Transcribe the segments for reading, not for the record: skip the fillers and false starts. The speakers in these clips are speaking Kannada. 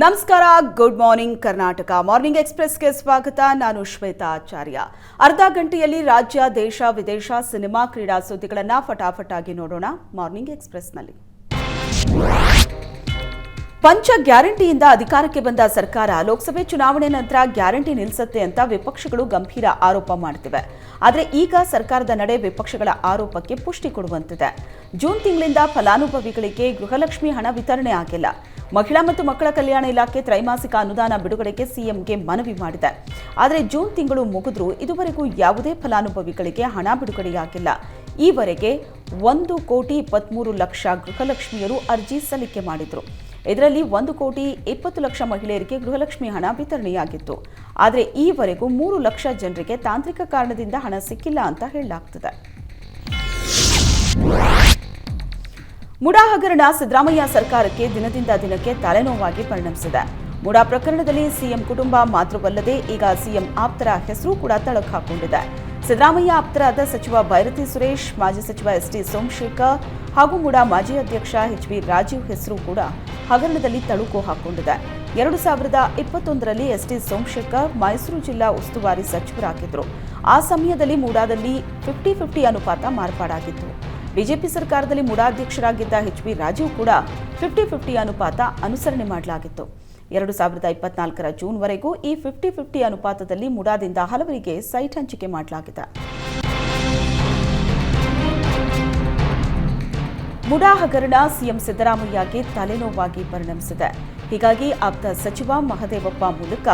ನಮಸ್ಕಾರ. Good morning Karnataka. ಮಾರ್ನಿಂಗ್ ಎಕ್ಸ್‌ಪ್ರೆಸ್‌ಗೆ ಸ್ವಾಗತ. ನಾನು ಶ್ವೇತಾ ಆಚಾರ್ಯ. ಅರ್ಧ ಗಂಟೆಯಲ್ಲಿ ರಾಜ್ಯ, ದೇಶ, ವಿದೇಶ, ಸಿನಿಮಾ, ಕ್ರೀಡಾ ಸುದ್ದಿಗಳನ್ನು ಫಟಾಫಟಾಗಿ ನೋಡೋಣ ಮಾರ್ನಿಂಗ್ ಎಕ್ಸ್‌ಪ್ರೆಸ್‌ನಲ್ಲಿ. ಪಂಚ ಗ್ಯಾರಂಟಿಯಿಂದ ಅಧಿಕಾರಕ್ಕೆ ಬಂದ ಸರ್ಕಾರ ಲೋಕಸಭೆ ಚುನಾವಣೆ ನಂತರ ಗ್ಯಾರಂಟಿ ನಿಲ್ಲಿಸುತ್ತೆ ಅಂತ ವಿಪಕ್ಷಗಳು ಗಂಭೀರ ಆರೋಪ ಮಾಡುತ್ತಿವೆ. ಆದರೆ ಈಗ ಸರ್ಕಾರದ ನಡೆ ವಿಪಕ್ಷಗಳ ಆರೋಪಕ್ಕೆ ಪುಷ್ಟಿ ಕೊಡುವಂತಿದೆ. ಜೂನ್ ತಿಂಗಳಿಂದ ಫಲಾನುಭವಿಗಳಿಗೆ ಗೃಹಲಕ್ಷ್ಮಿ ಹಣ ವಿತರಣೆ ಆಗಿಲ್ಲ. ಮಹಿಳಾ ಮತ್ತು ಮಕ್ಕಳ ಕಲ್ಯಾಣ ಇಲಾಖೆ ತ್ರೈಮಾಸಿಕ ಅನುದಾನ ಬಿಡುಗಡೆಗೆ ಸಿಎಂಗೆ ಮನವಿ ಮಾಡಿದೆ. ಆದರೆ ಜೂನ್ ತಿಂಗಳು ಮುಗಿದ್ರೂ ಇದುವರೆಗೂ ಯಾವುದೇ ಫಲಾನುಭವಿಗಳಿಗೆ ಹಣ ಬಿಡುಗಡೆಯಾಗಿಲ್ಲ. ಈವರೆಗೆ 1,23,00,000 ಗೃಹಲಕ್ಷ್ಮಿಯರು ಅರ್ಜಿ ಸಲ್ಲಿಕೆ ಮಾಡಿದ್ರು. ಇದರಲ್ಲಿ 1,20,00,000 ಮಹಿಳೆಯರಿಗೆ ಗೃಹಲಕ್ಷ್ಮಿ ಹಣ ವಿತರಣೆಯಾಗಿತ್ತು. ಆದರೆ ಈವರೆಗೂ 3 ಲಕ್ಷ ಜನರಿಗೆ ತಾಂತ್ರಿಕ ಕಾರಣದಿಂದ ಹಣ ಸಿಕ್ಕಿಲ್ಲ ಅಂತ ಹೇಳಲಾಗ್ತಿದೆ. ಮುಡಾ ಹಗರಣ ಸಿದ್ದರಾಮಯ್ಯ ಸರ್ಕಾರಕ್ಕೆ ದಿನದಿಂದ ದಿನಕ್ಕೆ ತಲೆನೋವಾಗಿ ಪರಿಣಮಿಸಿದೆ. ಮುಡಾ ಪ್ರಕರಣದಲ್ಲಿ ಸಿಎಂ ಕುಟುಂಬ ಮಾತ್ರವಲ್ಲದೆ ಈಗ ಸಿಎಂ ಆಪ್ತರ ಹೆಸರು ಕೂಡ ತಳಕು ಹಾಕೊಂಡಿದೆ. ಸಿದ್ದರಾಮಯ್ಯ ಆಪ್ತರಾದ ಸಚಿವ ಬೈರತಿ ಸುರೇಶ್, ಮಾಜಿ ಸಚಿವ ಎಸ್ಟಿ ಸೋಮಶೇಖರ್ ಹಾಗೂ ಮುಡಾ ಮಾಜಿ ಅಧ್ಯಕ್ಷ ಎಚ್‌ವಿ ರಾಜೀವ್ ಹೆಸರು ಕೂಡ ಹಗರಣದಲ್ಲಿ ತಳುಕು ಹಾಕೊಂಡಿದೆ. 2021ರಲ್ಲಿ ಎಸ್ಟಿ ಸೋಮಶೇಖರ್ ಮೈಸೂರು ಜಿಲ್ಲಾ ಉಸ್ತುವಾರಿ ಸಚಿವರಾಗಿದ್ದರು. ಆ ಸಮಯದಲ್ಲಿ ಮುಡಾದಲ್ಲಿ 50-50 ಅನುಪಾತ ಮಾರ್ಪಾಡಾಗಿತ್ತು. ಬಿಜೆಪಿ ಸರ್ಕಾರದಲ್ಲಿ ಮುಡಾ ಅಧ್ಯಕ್ಷರಾಗಿದ್ದ ಎಚ್‌ವಿ ರಾಜೀವ್ ಕೂಡ 50-50 ಅನುಪಾತ ಅನುಸರಣೆ ಮಾಡಲಾಗಿತ್ತು. 2024ರ ಜೂನ್ವರೆಗೂ ಈ 50-50 ಅನುಪಾತದಲ್ಲಿ ಮುಡಾದಿಂದ ಹಲವರಿಗೆ ಸೈಟ್ ಹಂಚಿಕೆ ಮಾಡಲಾಗಿದೆ. ಮುಡಾ ಹಗರಣ ಸಿಎಂ ಸಿದ್ದರಾಮಯ್ಯಗೆ ತಲೆನೋವಾಗಿ ಪರಿಣಮಿಸಿದೆ. ಹೀಗಾಗಿ ಆಪ್ತ ಸಚಿವ ಮಹದೇವಪ್ಪ ಮೂಲಕ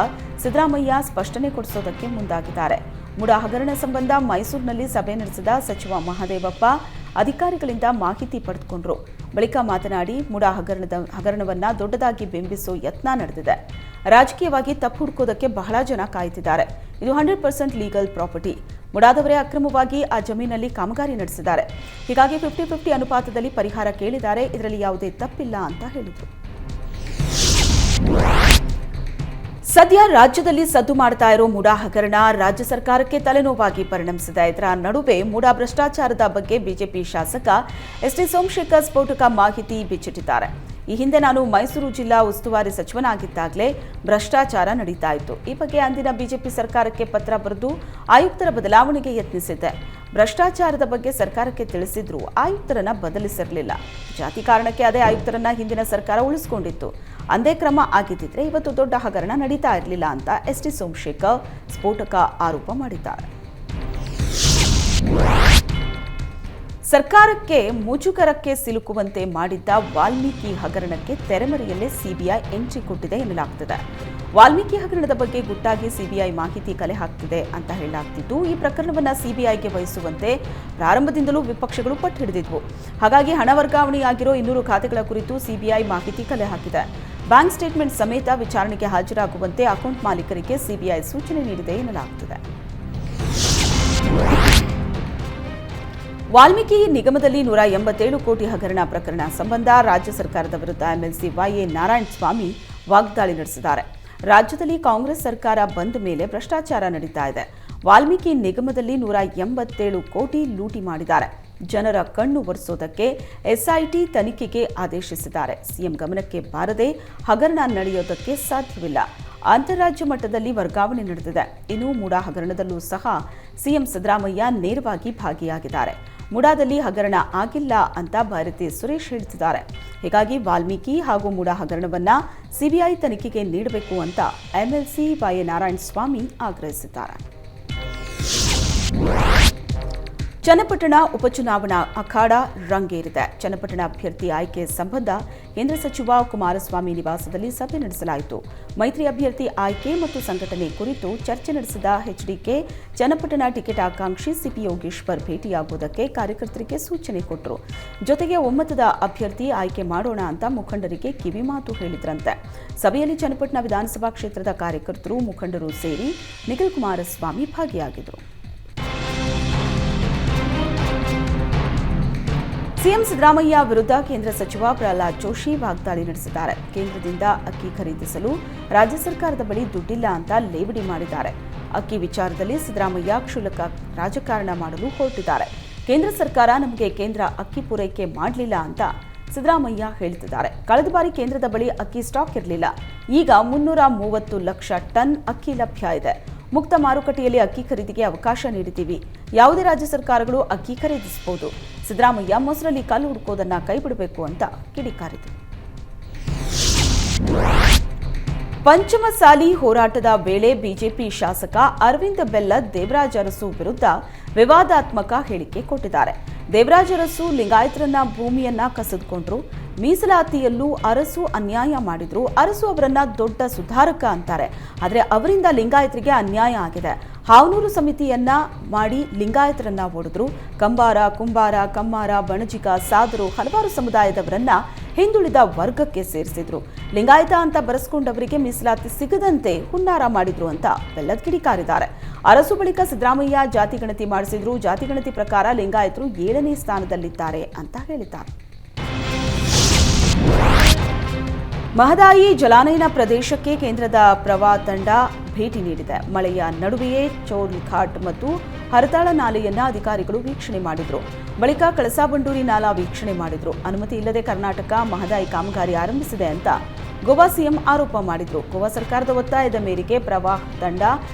ಸಿದ್ದರಾಮಯ್ಯ ಸ್ಪಷ್ಟನೆ ಕೊಡಿಸೋದಕ್ಕೆ ಮುಂದಾಗಿದ್ದಾರೆ. ಮುಡಾ ಹಗರಣ ಸಂಬಂಧ ಮೈಸೂರಿನಲ್ಲಿ ಸಭೆ ನಡೆಸಿದ ಸಚಿವ ಮಹದೇವಪ್ಪ ಅಧಿಕಾರಿಗಳಿಂದ ಮಾಹಿತಿ ಪಡೆದುಕೊಂಡರು. ಬಳಿಕ ಮಾತನಾಡಿ, ಮುಡಾ ಹಗರಣವನ್ನ ದೊಡ್ಡದಾಗಿ ಬಿಂಬಿಸೋ ಯತ್ನ ನಡೆದಿದೆ. ರಾಜಕೀಯವಾಗಿ ತಪ್ಪು ಹುಡುಕೋದಕ್ಕೆ ಬಹಳ ಜನ ಕಾಯುತ್ತಿದ್ದಾರೆ. ಇದು 100% ಲೀಗಲ್ ಪ್ರಾಪರ್ಟಿ. ಮುಡಾದವರೇ ಅಕ್ರಮವಾಗಿ ಆ ಜಮೀನಲ್ಲಿ ಕಾಮಗಾರಿ ನಡೆಸಿದ್ದಾರೆ. ಹೀಗಾಗಿ 50-50 ಅನುಪಾತದಲ್ಲಿ ಪರಿಹಾರ ಕೇಳಿದ್ದಾರೆ. ಇದರಲ್ಲಿ ಯಾವುದೇ ತಪ್ಪಿಲ್ಲ ಅಂತ ಹೇಳಿದರು. ಸದ್ಯ ರಾಜ್ಯದಲ್ಲಿ ಸದ್ದು ಮಾಡ್ತಾ ಇರೋ ಮುಡಾ ಹಗರಣ ರಾಜ್ಯ ಸರ್ಕಾರಕ್ಕೆ ತಲೆನೋವಾಗಿ ಪರಿಣಮಿಸಿದೆ. ಇದರ ನಡುವೆ ಮುಡಾ ಭ್ರಷ್ಟಾಚಾರದ ಬಗ್ಗೆ ಬಿಜೆಪಿ ಶಾಸಕ ಎಸ್ಟಿ ಸೋಮಶೇಖರ್ ಸ್ಫೋಟಕ ಮಾಹಿತಿ ಬಿಚ್ಚಿಟ್ಟಿದ್ದಾರೆ. ಈ ಹಿಂದೆ ನಾನು ಮೈಸೂರು ಜಿಲ್ಲಾ ಉಸ್ತುವಾರಿ ಸಚಿವನಾಗಿದ್ದಾಗಲೇ ಭ್ರಷ್ಟಾಚಾರ ನಡೀತಾ ಇತ್ತು. ಈ ಬಗ್ಗೆ ಅಂದಿನ ಬಿಜೆಪಿ ಸರ್ಕಾರಕ್ಕೆ ಪತ್ರ ಬರೆದು ಆಯುಕ್ತರ ಬದಲಾವಣೆಗೆ ಯತ್ನಿಸಿದ್ದೆ. ಭ್ರಷ್ಟಾಚಾರದ ಬಗ್ಗೆ ಸರ್ಕಾರಕ್ಕೆ ತಿಳಿಸಿದ್ರೂ ಆಯುಕ್ತರನ್ನ ಬದಲಿಸಿರಲಿಲ್ಲ. ಜಾತಿ ಕಾರಣಕ್ಕೆ ಅದೇ ಆಯುಕ್ತರನ್ನ ಹಿಂದಿನ ಸರ್ಕಾರ ಉಳಿಸಿಕೊಂಡಿತ್ತು. ಅಂದೇ ಕ್ರಮ ಆಗಿದ್ದಿದ್ರೆ ಇವತ್ತು ದೊಡ್ಡ ಹಗರಣ ನಡೀತಾ ಇರಲಿಲ್ಲ ಅಂತ ಎಸ್ಟಿ ಸೋಮಶೇಖರ್ ಸ್ಫೋಟಕ ಆರೋಪ ಮಾಡಿದ್ದಾರೆ. ಸರ್ಕಾರಕ್ಕೆ ಮುಜುಗರಕ್ಕೆ ಸಿಲುಕುವಂತೆ ಮಾಡಿದ್ದ ವಾಲ್ಮೀಕಿ ಹಗರಣಕ್ಕೆ ತೆರೆಮರೆಯಲ್ಲೇ ಸಿಬಿಐ ಎಂಟ್ರಿ ಕೊಟ್ಟಿದೆ ಎನ್ನಲಾಗ್ತಿದೆ. ವಾಲ್ಮೀಕಿ ಹಗರಣದ ಬಗ್ಗೆ ಗುಟ್ಟಾಗಿ ಸಿಬಿಐ ಮಾಹಿತಿ ಕಲೆ ಹಾಕ್ತಿದೆ ಅಂತ ಹೇಳಲಾಗ್ತಿದ್ದು, ಈ ಪ್ರಕರಣವನ್ನು ಸಿಬಿಐಗೆ ವಹಿಸುವಂತೆ ಪ್ರಾರಂಭದಿಂದಲೂ ವಿಪಕ್ಷಗಳು ಪಟ್ಟು ಹಿಡಿದಿದ್ವು. ಹಾಗಾಗಿ ಹಣ ವರ್ಗಾವಣೆಯಾಗಿರೋ 200 ಖಾತೆಗಳ ಕುರಿತು ಸಿಬಿಐ ಮಾಹಿತಿ ಕಲೆ ಹಾಕಿದೆ. ಬ್ಯಾಂಕ್ ಸ್ಟೇಟ್ಮೆಂಟ್ ಸಮೇತ ವಿಚಾರಣೆಗೆ ಹಾಜರಾಗುವಂತೆ ಅಕೌಂಟ್ ಮಾಲೀಕರಿಗೆ ಸಿಬಿಐ ಸೂಚನೆ ನೀಡಿದೆ ಎನ್ನಲಾಗ್ತಿದೆ. ವಾಲ್ಮೀಕಿ ನಿಗಮದಲ್ಲಿ 187 ಕೋಟಿ ಹಗರಣ ಪ್ರಕರಣ ಸಂಬಂಧ ರಾಜ್ಯ ಸರ್ಕಾರದ ವಿರುದ್ಧ ಎಂಎಲ್ಸಿ ವೈಎ ನಾರಾಯಣಸ್ವಾಮಿ ವಾಗ್ದಾಳಿ ನಡೆಸಿದ್ದಾರೆ. ರಾಜ್ಯದಲ್ಲಿ ಕಾಂಗ್ರೆಸ್ ಸರ್ಕಾರ ಬಂದ ಮೇಲೆ ಭ್ರಷ್ಟಾಚಾರ ನಡೀತಾ ಇದೆ. ವಾಲ್ಮೀಕಿ ನಿಗಮದಲ್ಲಿ 187 ಕೋಟಿ ಲೂಟಿ ಮಾಡಿದ್ದಾರೆ. ಜನರ ಕಣ್ಣು ಒರೆಸೋದಕ್ಕೆ ಎಸ್ಐಟಿ ತನಿಖೆಗೆ ಆದೇಶಿಸಿದ್ದಾರೆ. ಸಿಎಂ ಗಮನಕ್ಕೆ ಬಾರದೆ ಹಗರಣ ನಡೆಯೋದಕ್ಕೆ ಸಾಧ್ಯವಿಲ್ಲ. ಅಂತಾರಾಜ್ಯ ಮಟ್ಟದಲ್ಲಿ ವರ್ಗಾವಣೆ ನಡೆದಿದೆ. ಇನ್ನು ಮುಡಾ ಹಗರಣದಲ್ಲೂ ಸಹ ಸಿಎಂ ಸಿದ್ದರಾಮಯ್ಯ ನೇರವಾಗಿ ಭಾಗಿಯಾಗಿದ್ದಾರೆ. ಮುಡಾದಲ್ಲಿ ಹಗರಣ ಆಗಿಲ್ಲ ಅಂತ ಬೈರತಿ ಸುರೇಶ್ ಹೇಳ್ತಿದ್ದಾರೆ. ಹೀಗಾಗಿ ವಾಲ್ಮೀಕಿ ಹಾಗೂ ಮುಡಾ ಹಗರಣವನ್ನ ಸಿಬಿಐ ತನಿಖೆಗೆ ನೀಡಬೇಕು ಅಂತ ಎಂಎಲ್ಸಿ ವೈಎ ನಾರಾಯಣಸ್ವಾಮಿ ಆಗ್ರಹಿಸಿದ್ದಾರೆ. ಚನ್ನಪಟ್ಟಣ ಉಪಚುನಾವಣಾ ಅಖಾಡ ರಂಗೇರಿದೆ. ಚನ್ನಪಟ್ಟಣ ಅಭ್ಯರ್ಥಿ ಆಯ್ಕೆ ಸಂಬಂಧ ಕೇಂದ್ರ ಸಚಿವ ಕುಮಾರಸ್ವಾಮಿ ನಿವಾಸದಲ್ಲಿ ಸಭೆ ನಡೆಸಲಾಯಿತು. ಮೈತ್ರಿ ಅಭ್ಯರ್ಥಿ ಆಯ್ಕೆ ಮತ್ತು ಸಂಘಟನೆ ಕುರಿತು ಚರ್ಚೆ ನಡೆಸಿದ ಎಚ್ಡಿಕೆ ಚನ್ನಪಟ್ಟಣ ಟಿಕೆಟ್ ಆಕಾಂಕ್ಷಿ ಸಿಪಿ ಯೋಗೇಶ್ವರ್ ಭೇಟಿಯಾಗುವುದಕ್ಕೆ ಕಾರ್ಯಕರ್ತರಿಗೆ ಸೂಚನೆ ಕೊಟ್ಟರು. ಜೊತೆಗೆ ಒಮ್ಮತದ ಅಭ್ಯರ್ಥಿ ಆಯ್ಕೆ ಮಾಡೋಣ ಅಂತ ಮುಖಂಡರಿಗೆ ಕಿವಿಮಾತು ಹೇಳಿದ್ರಂತೆ. ಸಭೆಯಲ್ಲಿ ಚನ್ನಪಟ್ಟಣ ವಿಧಾನಸಭಾ ಕ್ಷೇತ್ರದ ಕಾರ್ಯಕರ್ತರು, ಮುಖಂಡರು ಸೇರಿ ನಿಖಿಲ್ ಕುಮಾರಸ್ವಾಮಿ ಭಾಗಿಯಾಗಿದ್ದರು. ಸಿಎಂ ಸಿದ್ದರಾಮಯ್ಯ ವಿರುದ್ಧ ಕೇಂದ್ರ ಸಚಿವ ಪ್ರಹ್ಲಾದ್ ಜೋಶಿ ವಾಗ್ದಾಳಿ ನಡೆಸಿದ್ದಾರೆ. ಕೇಂದ್ರದಿಂದ ಅಕ್ಕಿ ಖರೀದಿಸಲು ರಾಜ್ಯ ಸರ್ಕಾರದ ಬಳಿ ದುಡ್ಡಿಲ್ಲ ಅಂತ ಲೇವಡಿ ಮಾಡಿದ್ದಾರೆ. ಅಕ್ಕಿ ವಿಚಾರದಲ್ಲಿ ಸಿದ್ದರಾಮಯ್ಯ ಕ್ಷುಲ್ಲಕ ರಾಜಕಾರಣ ಮಾಡಲು ಹೊರಟಿದ್ದಾರೆ. ಕೇಂದ್ರ ಸರ್ಕಾರ ನಮಗೆ ಕೇಂದ್ರ ಅಕ್ಕಿ ಪೂರೈಕೆ ಮಾಡಲಿಲ್ಲ ಅಂತ ಸಿದ್ದರಾಮಯ್ಯ ಹೇಳ್ತಿದ್ದಾರೆ. ಕಳೆದ ಬಾರಿ ಕೇಂದ್ರದ ಬಳಿ ಅಕ್ಕಿ ಸ್ಟಾಕ್ ಇರಲಿಲ್ಲ. ಈಗ 330 ಲಕ್ಷ ಟನ್ ಅಕ್ಕಿ ಲಭ್ಯ ಇದೆ. ಮುಕ್ತ ಮಾರುಕಟ್ಟೆಯಲ್ಲಿ ಅಕ್ಕಿ ಖರೀದಿಗೆ ಅವಕಾಶ ನೀಡಿದ್ದೀವಿ. ಯಾವುದೇ ರಾಜ್ಯ ಸರ್ಕಾರಗಳು ಅಕ್ಕಿ ಖರೀದಿಸಬಹುದು. ಸಿದ್ದರಾಮಯ್ಯ ಮೊಸರಲ್ಲಿ ಕಲ್ಲು ಹುಡುಕೋದನ್ನ ಕೈಬಿಡಬೇಕು ಅಂತ ಕಿಡಿಕಾರಿದರು. ಪಂಚಮಸಾಲಿ ಹೋರಾಟದ ವೇಳೆ ಬಿಜೆಪಿ ಶಾಸಕ ಅರವಿಂದ ಬೆಲ್ಲದ್ ದೇವರಾಜ ಅರಸು ವಿರುದ್ಧ ವಿವಾದಾತ್ಮಕ ಹೇಳಿಕೆ ಕೊಟ್ಟಿದ್ದಾರೆ. ದೇವರಾಜ ಅರಸು ಲಿಂಗಾಯತರನ್ನ ಭೂಮಿಯನ್ನ ಕಸಿದುಕೊಂಡ್ರು, ಮೀಸಲಾತಿಯಲ್ಲೂ ಅರಸು ಅನ್ಯಾಯ ಮಾಡಿದ್ರು. ಅರಸು ಅವರನ್ನ ದೊಡ್ಡ ಸುಧಾರಕ ಅಂತಾರೆ. ಆದರೆ ಅವರಿಂದ ಲಿಂಗಾಯತರಿಗೆ ಅನ್ಯಾಯ ಆಗಿದೆ. ಹಾವನೂರು ಸಮಿತಿಯನ್ನ ಮಾಡಿ ಲಿಂಗಾಯತರನ್ನ ಒಡೆದ್ರು. ಕಂಬಾರ, ಕುಂಬಾರ, ಕಮ್ಮಾರ, ಬಣಜಿಗ, ಸಾದರು ಹಲವಾರು ಸಮುದಾಯದವರನ್ನ ಹಿಂದುಳಿದ ವರ್ಗಕ್ಕೆ ಸೇರಿಸಿದ್ರು. ಲಿಂಗಾಯತ ಅಂತ ಬರೆಸ್ಕೊಂಡವರಿಗೆ ಮೀಸಲಾತಿ ಸಿಗದಂತೆ ಹುನ್ನಾರ ಮಾಡಿದ್ರು ಅಂತ ಬೆಲ್ಲದ್ ಕಿಡಿಕಾರಿದ್ದಾರೆ. ಅರಸು ಬಳಿಕ ಸಿದ್ದರಾಮಯ್ಯ ಜಾತಿ ಗಣತಿ ಮಾಡಿಸಿದ್ರು. ಜಾತಿ ಗಣತಿ ಪ್ರಕಾರ ಲಿಂಗಾಯತರು 7ನೇ ಸ್ಥಾನದಲ್ಲಿದ್ದಾರೆ ಅಂತ ಹೇಳಿದ್ದಾರೆ. ಮಹದಾಯಿ ಜಲಾನಯನ ಪ್ರದೇಶಕ್ಕೆ ಕೇಂದ್ರದ ಪ್ರವಾಹ ತಂಡ ಭೇಟಿ ನೀಡಿದೆ. ಮಳೆಯ ನಡುವೆಯೇ ಚೋಲ್ ಘಾಟ್ ಮತ್ತು ಹರತಾಳ ನಾಲೆಯನ್ನ ಅಧಿಕಾರಿಗಳು ವೀಕ್ಷಣೆ ಮಾಡಿದ್ರು. ಬಳಿಕ ಕಳಸಾ-ಬಂಡೂರಿ ನಾಲಾ ವೀಕ್ಷಣೆ ಮಾಡಿದ್ರು. ಅನುಮತಿ ಇಲ್ಲದೆ ಕರ್ನಾಟಕ ಮಹದಾಯಿ ಕಾಮಗಾರಿ ಆರಂಭಿಸಿದೆ ಅಂತ ಗೋವಾ ಸಿಎಂ ಆರೋಪ ಮಾಡಿದ್ರು. ಗೋವಾ ಸರ್ಕಾರದ ಒತ್ತಾಯದ ಮೇರೆಗೆ ಪ್ರವಾಹ ತಂಡ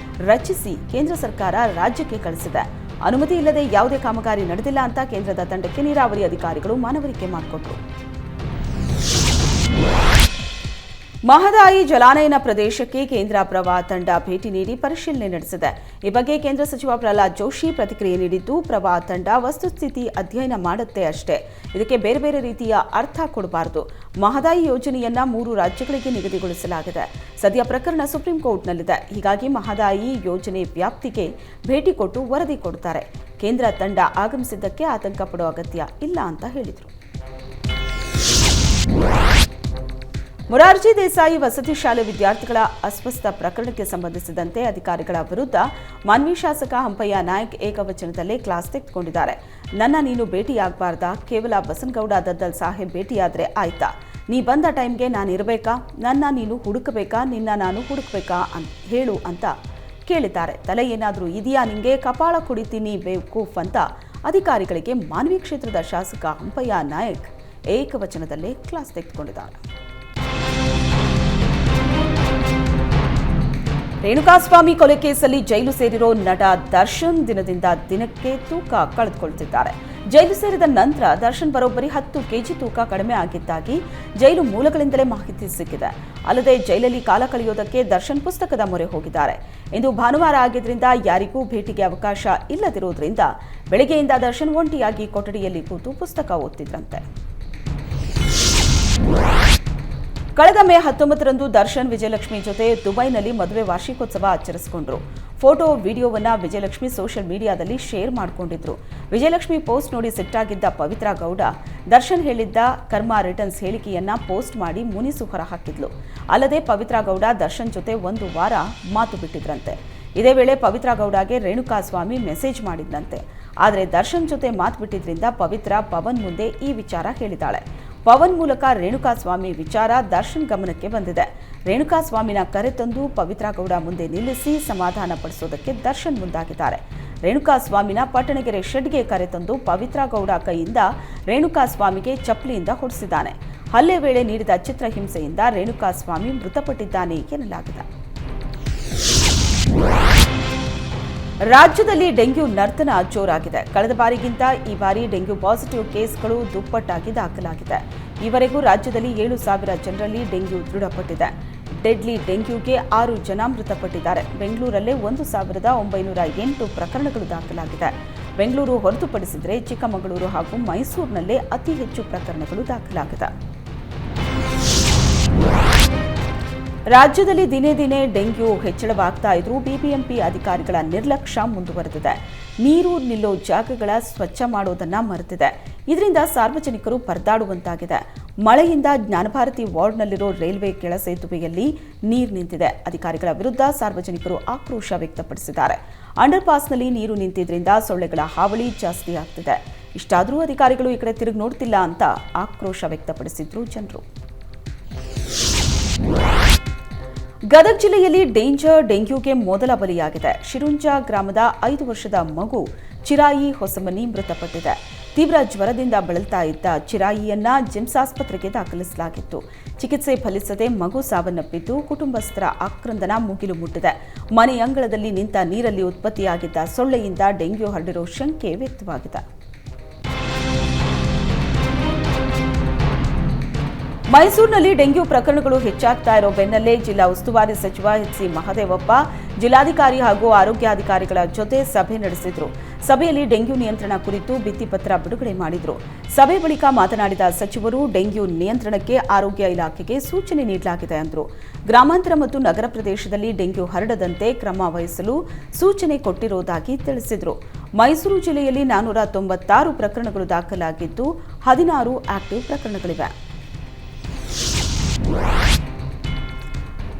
ರಚಿಸಿ ಕೇಂದ್ರ ಸರ್ಕಾರ ರಾಜ್ಯಕ್ಕೆ ಕಳಿಸಿದೆ. ಅನುಮತಿ ಇಲ್ಲದೆ ಯಾವುದೇ ಕಾಮಗಾರಿ ನಡೆದಿಲ್ಲ ಅಂತ ಕೇಂದ್ರದ ತಂಡಕ್ಕೆ ನೀರಾವರಿ ಅಧಿಕಾರಿಗಳು ಮನವರಿಕೆ ಮಾಡಿಕೊಟ್ರು. ಮಹದಾಯಿ ಜಲಾನಯನ ಪ್ರದೇಶಕ್ಕೆ ಕೇಂದ್ರ ಪ್ರವಾಹ ತಂಡ ಭೇಟಿ ನೀಡಿ ಪರಿಶೀಲನೆ ನಡೆಸಿದೆ. ಈ ಬಗ್ಗೆ ಕೇಂದ್ರ ಸಚಿವ ಪ್ರಹ್ಲಾದ್ ಜೋಶಿ ಪ್ರತಿಕ್ರಿಯೆ ನೀಡಿದ್ದು, ಪ್ರವಾಹ ತಂಡ ವಸ್ತುಸ್ಥಿತಿ ಅಧ್ಯಯನ ಮಾಡುತ್ತೆ ಅಷ್ಟೇ, ಇದಕ್ಕೆ ಬೇರೆ ಬೇರೆ ರೀತಿಯ ಅರ್ಥ ಕೊಡಬಾರದು. ಮಹದಾಯಿ ಯೋಜನೆಯನ್ನ 3 ರಾಜ್ಯಗಳಿಗೆ ನಿಗದಿಗೊಳಿಸಲಾಗಿದೆ. ಸದ್ಯ ಪ್ರಕರಣ ಸುಪ್ರೀಂ ಕೋರ್ಟ್ನಲ್ಲಿದೆ. ಹೀಗಾಗಿ ಮಹದಾಯಿ ಯೋಜನೆ ವ್ಯಾಪ್ತಿಗೆ ಭೇಟಿ ಕೊಟ್ಟು ವರದಿ ಕೊಡುತ್ತಾರೆ. ಕೇಂದ್ರ ತಂಡ ಆಗಮಿಸಿದ್ದಕ್ಕೆ ಆತಂಕ ಪಡುವ ಅಗತ್ಯ ಇಲ್ಲ ಅಂತ ಹೇಳಿದರು. ಮೊರಾರ್ಜಿ ದೇಸಾಯಿ ವಸತಿ ಶಾಲೆ ವಿದ್ಯಾರ್ಥಿಗಳ ಅಸ್ವಸ್ಥ ಪ್ರಕರಣಕ್ಕೆ ಸಂಬಂಧಿಸಿದಂತೆ ಅಧಿಕಾರಿಗಳ ವಿರುದ್ಧ ಮಾನ್ವಿ ಶಾಸಕ ಹಂಪಯ್ಯ ನಾಯ್ಕ್ ಏಕವಚನದಲ್ಲೇ ಕ್ಲಾಸ್ ತೆಗೆದುಕೊಂಡಿದ್ದಾರೆ. ನನ್ನ ನೀನು ಭೇಟಿಯಾಗಬಾರ್ದಾ? ಕೇವಲ ಬಸನಗೌಡ ದದ್ದಲ್ ಸಾಹೇಬ್ ಭೇಟಿಯಾದ್ರೆ ಆಯ್ತಾ? ನೀ ಬಂದ ಟೈಮ್ಗೆ ನಾನು ಇರಬೇಕಾ? ನನ್ನ ನೀನು ಹುಡುಕಬೇಕಾ? ನಿನ್ನ ನಾನು ಹುಡುಕಬೇಕಾ ಹೇಳು ಅಂತ ಕೇಳಿದ್ದಾರೆ. ತಲೆ ಏನಾದರೂ ಇದೆಯಾ ನಿಂಗೆ? ಕಪಾಳ ಕುಡಿತೀನಿ ಬೇವಕೂಫ್ ಅಂತ ಅಧಿಕಾರಿಗಳಿಗೆ ಮಾನ್ವಿ ಕ್ಷೇತ್ರದ ಶಾಸಕ ಹಂಪಯ್ಯ ನಾಯ್ಕ್ ಏಕವಚನದಲ್ಲೇ ಕ್ಲಾಸ್ ತೆಗೆದುಕೊಂಡಿದ್ದಾರೆ. ರೇಣುಕಾಸ್ವಾಮಿ ಕೊಲೆ ಕೇಸಲ್ಲಿ ಜೈಲು ಸೇರಿರೋ ನಟ ದರ್ಶನ್ ದಿನದಿಂದ ದಿನಕ್ಕೆ ತೂಕ ಕಳೆದುಕೊಳ್ತಿದ್ದಾರೆ. ಜೈಲು ಸೇರಿದ ನಂತರ ದರ್ಶನ್ ಬರೋಬ್ಬರಿ 10 ಕೆಜಿ ತೂಕ ಕಡಿಮೆ ಆಗಿದ್ದಾಗಿ ಜೈಲು ಮೂಲಗಳಿಂದಲೇ ಮಾಹಿತಿ ಸಿಕ್ಕಿದೆ. ಅಲ್ಲದೆ ಜೈಲಲ್ಲಿ ಕಾಲ ಕಳೆಯೋದಕ್ಕೆ ದರ್ಶನ್ ಪುಸ್ತಕದ ಮೊರೆ ಹೋಗಿದ್ದಾರೆ. ಇಂದು ಭಾನುವಾರ ಆಗಿದ್ರಿಂದ ಯಾರಿಗೂ ಭೇಟಿಗೆ ಅವಕಾಶ ಇಲ್ಲದಿರೋದ್ರಿಂದ ಬೆಳಗ್ಗೆಯಿಂದ ದರ್ಶನ್ ಒಂಟಿಯಾಗಿ ಕೊಠಡಿಯಲ್ಲಿ ಕೂತು ಪುಸ್ತಕ ಓದ್ತಿದ್ರಂತೆ. ಕಳೆದ ಮೇ 19ರಂದು ದರ್ಶನ್ ವಿಜಯಲಕ್ಷ್ಮಿ ಜೊತೆ ದುಬೈನಲ್ಲಿ ಮದುವೆ ವಾರ್ಷಿಕೋತ್ಸವ ಆಚರಿಸಿಕೊಂಡ್ರು. ಫೋಟೋ ವಿಡಿಯೋವನ್ನ ವಿಜಯಲಕ್ಷ್ಮಿ ಸೋಷಿಯಲ್ ಮೀಡಿಯಾದಲ್ಲಿ ಶೇರ್ ಮಾಡಿಕೊಂಡಿದ್ರು. ವಿಜಯಲಕ್ಷ್ಮಿ ಪೋಸ್ಟ್ ನೋಡಿ ಸಿಟ್ಟಾಗಿದ್ದ ಪವಿತ್ರ ಗೌಡ ದರ್ಶನ್ ಹೇಳಿದ್ದ ಕರ್ಮ ರಿಟರ್ನ್ಸ್ ಹೇಳಿಕೆಯನ್ನ ಪೋಸ್ಟ್ ಮಾಡಿ ಮುನಿಸು ಹೊರಹಾಕಿದ್ಲು. ಅಲ್ಲದೆ ಪವಿತ್ರ ಗೌಡ ದರ್ಶನ್ ಜೊತೆ 1 ವಾರ ಮಾತು ಬಿಟ್ಟಿದ್ರಂತೆ. ಇದೇ ವೇಳೆ ಪವಿತ್ರ ಗೌಡಗೆ ರೇಣುಕಾಸ್ವಾಮಿ ಮೆಸೇಜ್ ಮಾಡಿದ್ದಂತೆ. ಆದರೆ ದರ್ಶನ್ ಜೊತೆ ಮಾತು ಬಿಟ್ಟಿದ್ರಿಂದ ಪವಿತ್ರ ಪವನ್ ಮುಂದೆ ಈ ವಿಚಾರ ಹೇಳಿದ್ದಾಳೆ. ಪವನ್ ಮೂಲಕ ರೇಣುಕಾಸ್ವಾಮಿ ವಿಚಾರ ದರ್ಶನ್ ಗಮನಕ್ಕೆ ಬಂದಿದೆ. ರೇಣುಕಾಸ್ವಾಮಿನ ಕರೆತಂದು ಪವಿತ್ರ ಗೌಡ ಮುಂದೆ ನಿಲ್ಲಿಸಿ ಸಮಾಧಾನ ಪಡಿಸೋದಕ್ಕೆ ದರ್ಶನ್ ಮುಂದಾಗಿದ್ದಾರೆ. ರೇಣುಕಾಸ್ವಾಮಿನ ಪಟ್ಟಣಗೆರೆ ಶೆಡ್ಗೆ ಕರೆತಂದು ಪವಿತ್ರ ಗೌಡ ಕೈಯಿಂದ ರೇಣುಕಾಸ್ವಾಮಿಗೆ ಚಪ್ಪಲಿಯಿಂದ ಹೊಡೆಸಿದ್ದಾನೆ. ಹಲ್ಲೆ ವೇಳೆ ನೀಡಿದ ಚಿತ್ರಹಿಂಸೆಯಿಂದ ರೇಣುಕಾಸ್ವಾಮಿ ಮೃತಪಟ್ಟಿದ್ದಾನೆ ಎನ್ನಲಾಗಿದೆ. ರಾಜ್ಯದಲ್ಲಿ ಡೆಂಗ್ಯೂ ನರ್ತನ ಜೋರಾಗಿದೆ. ಕಳೆದ ಬಾರಿಗಿಂತ ಈ ಬಾರಿ ಡೆಂಗ್ಯೂ ಪಾಸಿಟಿವ್ ಕೇಸ್ಗಳು ದುಪ್ಪಟ್ಟಾಗಿ ದಾಖಲಾಗಿದೆ. ಈವರೆಗೂ ರಾಜ್ಯದಲ್ಲಿ 7,000 ಜನರಲ್ಲಿ ಡೆಂಗ್ಯೂ ದೃಢಪಟ್ಟಿದೆ. ಡೆಡ್ಲಿ ಡೆಂಗ್ಯೂಗೆ 6 ಜನ ಮೃತಪಟ್ಟಿದ್ದಾರೆ. ಬೆಂಗಳೂರಲ್ಲೇ 1,908 ಪ್ರಕರಣಗಳು ದಾಖಲಾಗಿದೆ. ಬೆಂಗಳೂರು ಹೊರತುಪಡಿಸಿದರೆ ಚಿಕ್ಕಮಗಳೂರು ಹಾಗೂ ಮೈಸೂರಿನಲ್ಲೇ ಅತಿ ಹೆಚ್ಚು ಪ್ರಕರಣಗಳು ದಾಖಲಾಗಿದೆ. ರಾಜ್ಯದಲ್ಲಿ ದಿನೇ ದಿನೇ ಡೆಂಗ್ಯೂ ಹೆಚ್ಚಳವಾಗ್ತಾ ಇದ್ರೂ ಬಿಬಿಎಂಪಿ ಅಧಿಕಾರಿಗಳ ನಿರ್ಲಕ್ಷ್ಯ ಮುಂದುವರೆದಿದೆ. ನೀರು ನಿಲ್ಲೋ ಜಾಗಗಳ ಸ್ವಚ್ಛ ಮಾಡೋದನ್ನ ಮರೆತಿದೆ. ಇದರಿಂದ ಸಾರ್ವಜನಿಕರು ಪರದಾಡುವಂತಾಗಿದೆ. ಮಳೆಯಿಂದ ಜ್ಞಾನಭಾರತಿ ವಾರ್ಡ್ನಲ್ಲಿರೋ ರೈಲ್ವೆ ಕೆಳ ಸೇತುವೆಯಲ್ಲಿ ನೀರು ನಿಂತಿದೆ. ಅಧಿಕಾರಿಗಳ ವಿರುದ್ಧ ಸಾರ್ವಜನಿಕರು ಆಕ್ರೋಶ ವ್ಯಕ್ತಪಡಿಸಿದ್ದಾರೆ. ಅಂಡರ್ ಪಾಸ್ನಲ್ಲಿ ನೀರು ನಿಂತಿದ್ರಿಂದ ಸೊಳ್ಳೆಗಳ ಹಾವಳಿ ಜಾಸ್ತಿ ಆಗ್ತಿದೆ. ಇಷ್ಟಾದರೂ ಅಧಿಕಾರಿಗಳು ಈ ಕಡೆ ತಿರುಗಿ ನೋಡ್ತಿಲ್ಲ ಅಂತ ಆಕ್ರೋಶ ವ್ಯಕ್ತಪಡಿಸಿದ್ರು ಜನರು. ಗದಗ ಜಿಲ್ಲೆಯಲ್ಲಿ ಡೇಂಜರ್ ಡೆಂಗ್ಯೂಗೆ ಮೊದಲ ಬಲಿಯಾಗಿದೆ. ಶಿರುಂಜ ಗ್ರಾಮದ 5 ವರ್ಷದ ಮಗು ಚಿರಾಯಿ ಹೊಸಮನಿ ಮೃತಪಟ್ಟಿದೆ. ತೀವ್ರ ಜ್ವರದಿಂದ ಬಳಲ್ತಾ ಇದ್ದ ಚಿರಾಯಿಯನ್ನ ಜಿಮ್ಸ್ ಆಸ್ಪತ್ರೆಗೆ ದಾಖಲಿಸಲಾಗಿತ್ತು. ಚಿಕಿತ್ಸೆ ಫಲಿಸದೆ ಮಗು ಸಾವನ್ನಪ್ಪಿದ್ದು ಕುಟುಂಬಸ್ಥರ ಆಕ್ರಂದನ ಮುಗಿಲು ಮುಟ್ಟಿದೆ. ಮನೆಯಂಗಳದಲ್ಲಿ ನಿಂತ ನೀರಲ್ಲಿ ಉತ್ಪತ್ತಿಯಾಗಿದ್ದ ಸೊಳ್ಳೆಯಿಂದ ಡೆಂಗ್ಯೂ ಹರಡಿರೋ ಶಂಕೆ ವ್ಯಕ್ತವಾಗಿದೆ. ಮೈಸೂರಿನಲ್ಲಿ ಡೆಂಗ್ಯೂ ಪ್ರಕರಣಗಳು ಹೆಚ್ಚಾಗ್ತಾ ಇರೋ ಬೆನ್ನಲ್ಲೇ ಜಿಲ್ಲಾ ಉಸ್ತುವಾರಿ ಸಚಿವ ಎಚ್.ಸಿ. ಮಹದೇವಪ್ಪ ಜಿಲ್ಲಾಧಿಕಾರಿ ಹಾಗೂ ಆರೋಗ್ಯಾಧಿಕಾರಿಗಳ ಜೊತೆ ಸಭೆ ನಡೆಸಿದರು. ಸಭೆಯಲ್ಲಿ ಡೆಂಗ್ಯೂ ನಿಯಂತ್ರಣ ಕುರಿತು ಭಿತ್ತಿಪತ್ರ ಬಿಡುಗಡೆ ಮಾಡಿದರು. ಸಭೆ ಬಳಿಕ ಮಾತನಾಡಿದ ಸಚಿವರು, ಡೆಂಗ್ಯೂ ನಿಯಂತ್ರಣಕ್ಕೆ ಆರೋಗ್ಯ ಇಲಾಖೆಗೆ ಸೂಚನೆ ನೀಡಲಾಗಿದೆ ಎಂದರು. ಗ್ರಾಮಾಂತರ ಮತ್ತು ನಗರ ಪ್ರದೇಶದಲ್ಲಿ ಡೆಂಗ್ಯೂ ಹರಡದಂತೆ ಕ್ರಮ ವಹಿಸಲು ಸೂಚನೆ ಕೊಟ್ಟಿರುವುದಾಗಿ ತಿಳಿಸಿದರು. ಮೈಸೂರು ಜಿಲ್ಲೆಯಲ್ಲಿ 496 ಪ್ರಕರಣಗಳು ದಾಖಲಾಗಿದ್ದು 16 ಆಕ್ಟಿವ್ ಪ್ರಕರಣಗಳಿವೆ.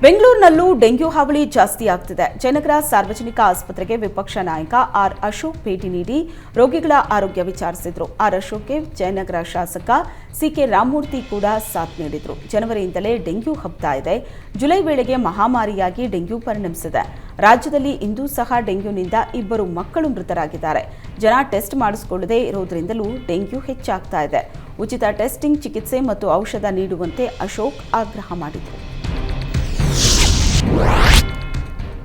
ಬೆಂಗಳೂರಿನಲ್ಲೂ ಡೆಂಗ್ಯೂ ಹಾವಳಿ ಜಾಸ್ತಿ ಆಗ್ತಿದೆ. ಜಯನಗರ ಸಾರ್ವಜನಿಕ ಆಸ್ಪತ್ರೆಗೆ ವಿಪಕ್ಷ ನಾಯಕ ಆರ್ ಅಶೋಕ್ ಭೇಟಿ ನೀಡಿ ರೋಗಿಗಳ ಆರೋಗ್ಯ ವಿಚಾರಿಸಿದರು. ಆರ್ ಅಶೋಕ್ಗೆ ಜಯನಗರ ಶಾಸಕ ಸಿಕೆ ರಾಮಮೂರ್ತಿ ಕೂಡ ಸಾಥ್ ನೀಡಿದರು. ಜನವರಿಯಿಂದಲೇ ಡೆಂಗ್ಯೂ ಹಬ್ತಾ ಇದೆ. ಜುಲೈ ವೇಳೆಗೆ ಮಹಾಮಾರಿಯಾಗಿ ಡೆಂಗ್ಯೂ ಪರಿಣಮಿಸಿದೆ. ರಾಜ್ಯದಲ್ಲಿ ಇಂದೂ ಸಹ ಡೆಂಗ್ಯೂನಿಂದ 2 ಮಕ್ಕಳು ಮೃತರಾಗಿದ್ದಾರೆ. ಜನ ಟೆಸ್ಟ್ ಮಾಡಿಸಿಕೊಳ್ಳದೇ ಇರೋದ್ರಿಂದಲೂ ಡೆಂಗ್ಯೂ ಹೆಚ್ಚಾಗ್ತಾ ಇದೆ. ಉಚಿತ ಟೆಸ್ಟಿಂಗ್, ಚಿಕಿತ್ಸೆ ಮತ್ತು ಔಷಧ ನೀಡುವಂತೆ ಅಶೋಕ್ ಆಗ್ರಹ ಮಾಡಿದರು.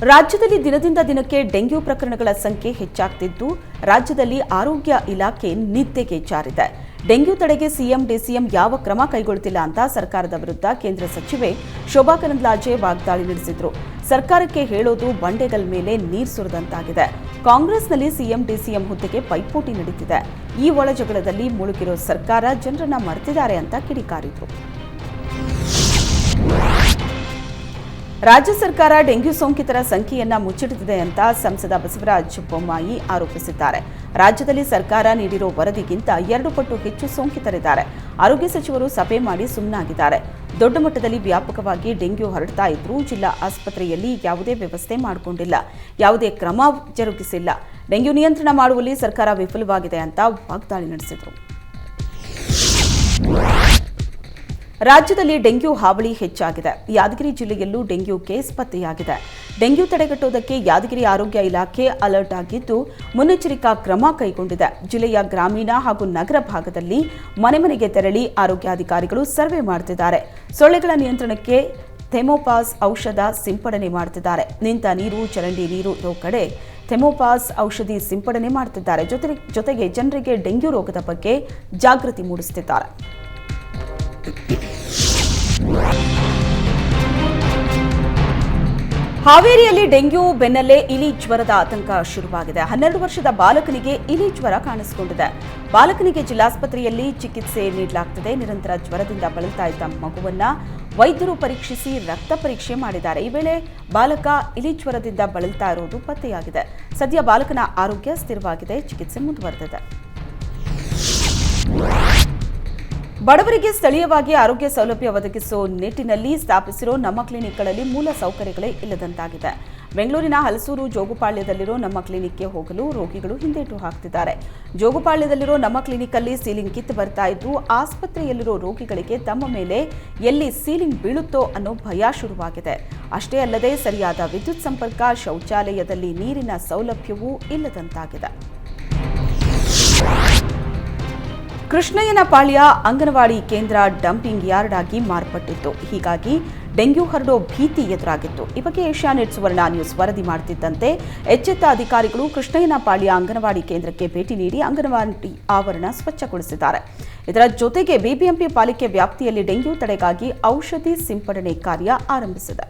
ರಾಜ್ಯದಲ್ಲಿ ದಿನದಿಂದ ದಿನಕ್ಕೆ ಡೆಂಗ್ಯೂ ಪ್ರಕರಣಗಳ ಸಂಖ್ಯೆ ಹೆಚ್ಚಾಗ್ತಿದ್ದು, ರಾಜ್ಯದಲ್ಲಿ ಆರೋಗ್ಯ ಇಲಾಖೆ ನಿದ್ದೆಗೆ ಜಾರಿದೆ. ಡೆಂಗ್ಯೂ ತಡೆಗೆ ಸಿಎಂ, ಡಿಸಿಎಂ ಯಾವ ಕ್ರಮ ಕೈಗೊಳ್ಳುತ್ತಿಲ್ಲ ಅಂತ ಸರ್ಕಾರದ ವಿರುದ್ಧ ಕೇಂದ್ರ ಸಚಿವೆ ಶೋಭಾ ಕರಂದ್ಲಾಜೆ ವಾಗ್ದಾಳಿ ನಡೆಸಿದ್ರು. ಸರ್ಕಾರಕ್ಕೆ ಹೇಳೋದು ಬಂಡೆಗಲ್ ಮೇಲೆ ನೀರು ಸುರಿದಂತಾಗಿದೆ. ಕಾಂಗ್ರೆಸ್ನಲ್ಲಿ ಸಿಎಂ, ಡಿಸಿಎಂ ಹುದ್ದೆಗೆ ಪೈಪೋಟಿ ನಡೀತಿದೆ. ಈ ಒಳ ಜಗಳದಲ್ಲಿ ಮುಳುಗಿರೋ ಸರ್ಕಾರ ಜನರನ್ನ ಮರೆತಿದ್ದಾರೆ ಅಂತ ಕಿಡಿಕಾರಿದ್ರು. ರಾಜ್ಯ ಸರ್ಕಾರ ಡೆಂಗ್ಯೂ ಸೋಂಕಿತರ ಸಂಖ್ಯೆಯನ್ನ ಮುಚ್ಚಿಡುತ್ತಿದೆ ಅಂತ ಸಂಸದ ಬಸವರಾಜ ಬೊಮ್ಮಾಯಿ ಆರೋಪಿಸಿದ್ದಾರೆ. ರಾಜ್ಯದಲ್ಲಿ ಸರ್ಕಾರ ನೀಡಿರೋ ವರದಿಗಿಂತ 2 ಪಟ್ಟು ಹೆಚ್ಚು ಸೋಂಕಿತರಿದ್ದಾರೆ. ಆರೋಗ್ಯ ಸಚಿವರು ಸಭೆ ಮಾಡಿ ಸುಮ್ಮನಾಗಿದ್ದಾರೆ. ದೊಡ್ಡ ಮಟ್ಟದಲ್ಲಿ ವ್ಯಾಪಕವಾಗಿ ಡೆಂಗ್ಯೂ ಹರಡ್ತಾ ಇದ್ರೂ ಜಿಲ್ಲಾ ಆಸ್ಪತ್ರೆಯಲ್ಲಿ ಯಾವುದೇ ವ್ಯವಸ್ಥೆ ಮಾಡಿಕೊಂಡಿಲ್ಲ, ಯಾವುದೇ ಕ್ರಮ ಜರುಗಿಸಿಲ್ಲ. ಡೆಂಗ್ಯೂ ನಿಯಂತ್ರಣ ಮಾಡುವಲ್ಲಿ ಸರ್ಕಾರ ವಿಫಲವಾಗಿದೆ ಅಂತ ವಾಗ್ದಾಳಿ ನಡೆಸಿದರು. ರಾಜ್ಯದಲ್ಲಿ ಡೆಂಗ್ಯೂ ಹಾವಳಿ ಹೆಚ್ಚಾಗಿದೆ. ಯಾದಗಿರಿ ಜಿಲ್ಲೆಯಲ್ಲೂ ಡೆಂಗ್ಯೂ ಕೇಸ್ ಪತ್ತೆಯಾಗಿದೆ. ಡೆಂಗ್ಯೂ ತಡೆಗಟ್ಟುವುದಕ್ಕೆ ಯಾದಗಿರಿ ಆರೋಗ್ಯ ಇಲಾಖೆ ಅಲರ್ಟ್ ಆಗಿದ್ದು ಮುನ್ನೆಚ್ಚರಿಕಾ ಕ್ರಮ ಕೈಗೊಂಡಿದೆ. ಜಿಲ್ಲೆಯ ಗ್ರಾಮೀಣ ಹಾಗೂ ನಗರ ಭಾಗದಲ್ಲಿ ಮನೆ ಮನೆಗೆ ತೆರಳಿ ಆರೋಗ್ಯಾಧಿಕಾರಿಗಳು ಸರ್ವೆ ಮಾಡುತ್ತಿದ್ದಾರೆ. ಸೊಳ್ಳೆಗಳ ನಿಯಂತ್ರಣಕ್ಕೆ ಥೆಮೋಪಾಸ್ ಔಷಧ ಸಿಂಪಡಣೆ ಮಾಡುತ್ತಿದ್ದಾರೆ. ನಿಂತ ನೀರು, ಚರಂಡಿ ನೀರು ಇರೋ ಕಡೆ ಥೆಮೋಪಾಸ್ ಔಷಧಿ ಸಿಂಪಡಣೆ ಮಾಡುತ್ತಿದ್ದಾರೆ. ಜೊತೆಗೆ ಜನರಿಗೆ ಡೆಂಗ್ಯೂ ರೋಗದ ಬಗ್ಗೆ ಜಾಗೃತಿ ಮೂಡಿಸುತ್ತಿದ್ದಾರೆ. ಹಾವೇರಿಯಲ್ಲಿ ಡೆಂಗ್ಯೂ ಬೆನ್ನಲ್ಲೇ ಇಲಿ ಜ್ವರದ ಆತಂಕ ಶುರುವಾಗಿದೆ. 12 ವರ್ಷದ ಬಾಲಕನಿಗೆ ಇಲಿ ಜ್ವರ ಕಾಣಿಸಿಕೊಂಡಿದೆ. ಬಾಲಕನಿಗೆ ಜಿಲ್ಲಾಸ್ಪತ್ರೆಯಲ್ಲಿ ಚಿಕಿತ್ಸೆ ನೀಡಲಾಗ್ತಿದೆ. ನಿರಂತರ ಜ್ವರದಿಂದ ಬಳಲ್ತಾ ಇದ್ದ ಮಗುವನ್ನ ವೈದ್ಯರು ಪರೀಕ್ಷಿಸಿ ರಕ್ತ ಪರೀಕ್ಷೆ ಮಾಡಿದ್ದಾರೆ. ಈ ವೇಳೆ ಬಾಲಕ ಇಲಿ ಜ್ವರದಿಂದ ಬಳಲ್ತಾ ಇರೋದು ಪತ್ತೆಯಾಗಿದೆ. ಸದ್ಯ ಬಾಲಕನ ಆರೋಗ್ಯ ಸ್ಥಿರವಾಗಿದೆ. ಚಿಕಿತ್ಸೆ ಮುಂದುವರೆದಿದೆ. ಬಡವರಿಗೆ ಸ್ಥಳೀಯವಾಗಿ ಆರೋಗ್ಯ ಸೌಲಭ್ಯ ಒದಗಿಸುವ ನಿಟ್ಟಿನಲ್ಲಿ ಸ್ಥಾಪಿಸಿರೋ ನಮ್ಮ ಕ್ಲಿನಿಕ್ಗಳಲ್ಲಿ ಮೂಲ ಸೌಕರ್ಯಗಳೇ ಇಲ್ಲದಂತಾಗಿದೆ. ಬೆಂಗಳೂರಿನ ಹಲಸೂರು ಜೋಗುಪಾಳ್ಯದಲ್ಲಿರೋ ನಮ್ಮ ಕ್ಲಿನಿಕ್ಗೆ ಹೋಗಲು ರೋಗಿಗಳು ಹಿಂದೇಟು ಹಾಕ್ತಿದ್ದಾರೆ. ಜೋಗುಪಾಳ್ಯದಲ್ಲಿರೋ ನಮ್ಮ ಕ್ಲಿನಿಕಲ್ಲಿ ಸೀಲಿಂಗ್ ಕಿತ್ತು ಬರ್ತಾ ಇದ್ದು, ಆಸ್ಪತ್ರೆಯಲ್ಲಿರೋ ರೋಗಿಗಳಿಗೆ ತಮ್ಮ ಮೇಲೆ ಎಲ್ಲಿ ಸೀಲಿಂಗ್ ಬೀಳುತ್ತೋ ಅನ್ನೋ ಭಯ ಶುರುವಾಗಿದೆ. ಅಷ್ಟೇ ಅಲ್ಲದೆ ಸರಿಯಾದ ವಿದ್ಯುತ್ ಸಂಪರ್ಕ, ಶೌಚಾಲಯದಲ್ಲಿ ನೀರಿನ ಸೌಲಭ್ಯವೂ ಇಲ್ಲದಂತಾಗಿದೆ. ಕೃಷ್ಣಯ್ಯನಪಾಳ್ಯ ಅಂಗನವಾಡಿ ಕೇಂದ್ರ ಡಂಪಿಂಗ್ ಯಾರ್ಡ್ ಆಗಿ ಮಾರ್ಪಟ್ಟಿತ್ತು. ಹೀಗಾಗಿ ಡೆಂಗ್ಯೂ ಹರಡೋ ಭೀತಿ ಎದುರಾಗಿತ್ತು. ಈ ಬಗ್ಗೆ ಏಷ್ಯಾನೆಟ್ ಸುವರ್ಣ ನ್ಯೂಸ್ ವರದಿ ಮಾಡುತ್ತಿದ್ದಂತೆ ಎಚ್ಚೆತ್ತ ಅಧಿಕಾರಿಗಳು ಕೃಷ್ಣಯ್ಯನಪಾಳ್ಯ ಅಂಗನವಾಡಿ ಕೇಂದ್ರಕ್ಕೆ ಭೇಟಿ ನೀಡಿ ಅಂಗನವಾಡಿ ಆವರಣ ಸ್ವಚ್ಛಗೊಳಿಸಿದ್ದಾರೆ. ಇದರ ಜೊತೆಗೆ ಬಿಬಿಎಂಪಿ ಪಾಲಿಕೆ ವ್ಯಾಪ್ತಿಯಲ್ಲಿ ಡೆಂಗ್ಯೂ ತಡೆಗಾಗಿ ಔಷಧಿ ಸಿಂಪಡಣೆ ಕಾರ್ಯ ಆರಂಭಿಸಿದೆ.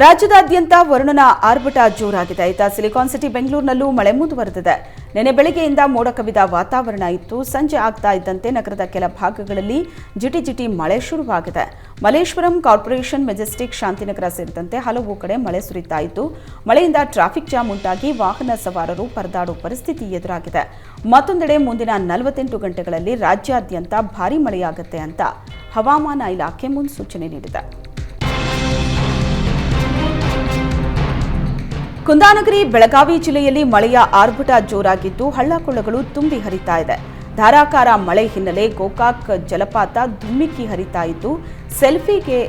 ರಾಜ್ಯದಾದ್ಯಂತ ವರುಣನ ಆರ್ಭಟ ಜೋರಾಗಿದೆ. ಇತ್ತ ಸಿಲಿಕಾನ್ ಸಿಟಿ ಬೆಂಗಳೂರಿನಲ್ಲೂ ಮಳೆ ಮುಂದುವರೆದಿದೆ. ನಿನ್ನೆ ಬೆಳಗ್ಗೆಯಿಂದ ಮೋಡ ಕವಿದ ವಾತಾವರಣ ಇತ್ತು. ಸಂಜೆ ಆಗ್ತಾ ಇದ್ದಂತೆ ನಗರದ ಕೆಲ ಭಾಗಗಳಲ್ಲಿ ಜಿಟಿ ಮಳೆ ಶುರುವಾಗಿದೆ. ಮಲ್ಲೇಶ್ವರಂ, ಕಾರ್ಪೊರೇಷನ್, ಮೆಜೆಸ್ಟಿಕ್, ಶಾಂತಿನಗರ ಸೇರಿದಂತೆ ಹಲವು ಕಡೆ ಮಳೆ ಸುರಿತಾ ಇದ್ದು, ಮಳೆಯಿಂದ ಟ್ರಾಫಿಕ್ ಜಾಮ್ ಉಂಟಾಗಿ ವಾಹನ ಸವಾರರು ಪರದಾಡುವ ಪರಿಸ್ಥಿತಿ ಎದುರಾಗಿದೆ. ಮತ್ತೊಂದೆಡೆ ಮುಂದಿನ 48 ಗಂಟೆಗಳಲ್ಲಿ ರಾಜ್ಯಾದ್ಯಂತ ಭಾರೀ ಮಳೆಯಾಗುತ್ತೆ ಅಂತ ಹವಾಮಾನ ಇಲಾಖೆ ಮುನ್ಸೂಚನೆ ನೀಡಿದೆ. ಕುಂದಾನಗರಿ, ಬೆಳಗಾವಿ ಜಿಲ್ಲೆಯಲ್ಲಿ ಮಳೆಯ ಆರ್ಭಟ ಜೋರಾಗಿದ್ದು ಹಳ್ಳಕೊಳ್ಳಗಳು ತುಂಬಿ ಹರಿತಾ ಇದೆ. ಧಾರಾಕಾರ ಮಳೆ ಹಿನ್ನೆಲೆ ಗೋಕಾಕ್ ಜಲಪಾತ ಧುಮ್ಮಿಕ್ಕಿ ಹರಿತಾ ಇದ್ದು, ಸೆಲ್ಫಿಗೆ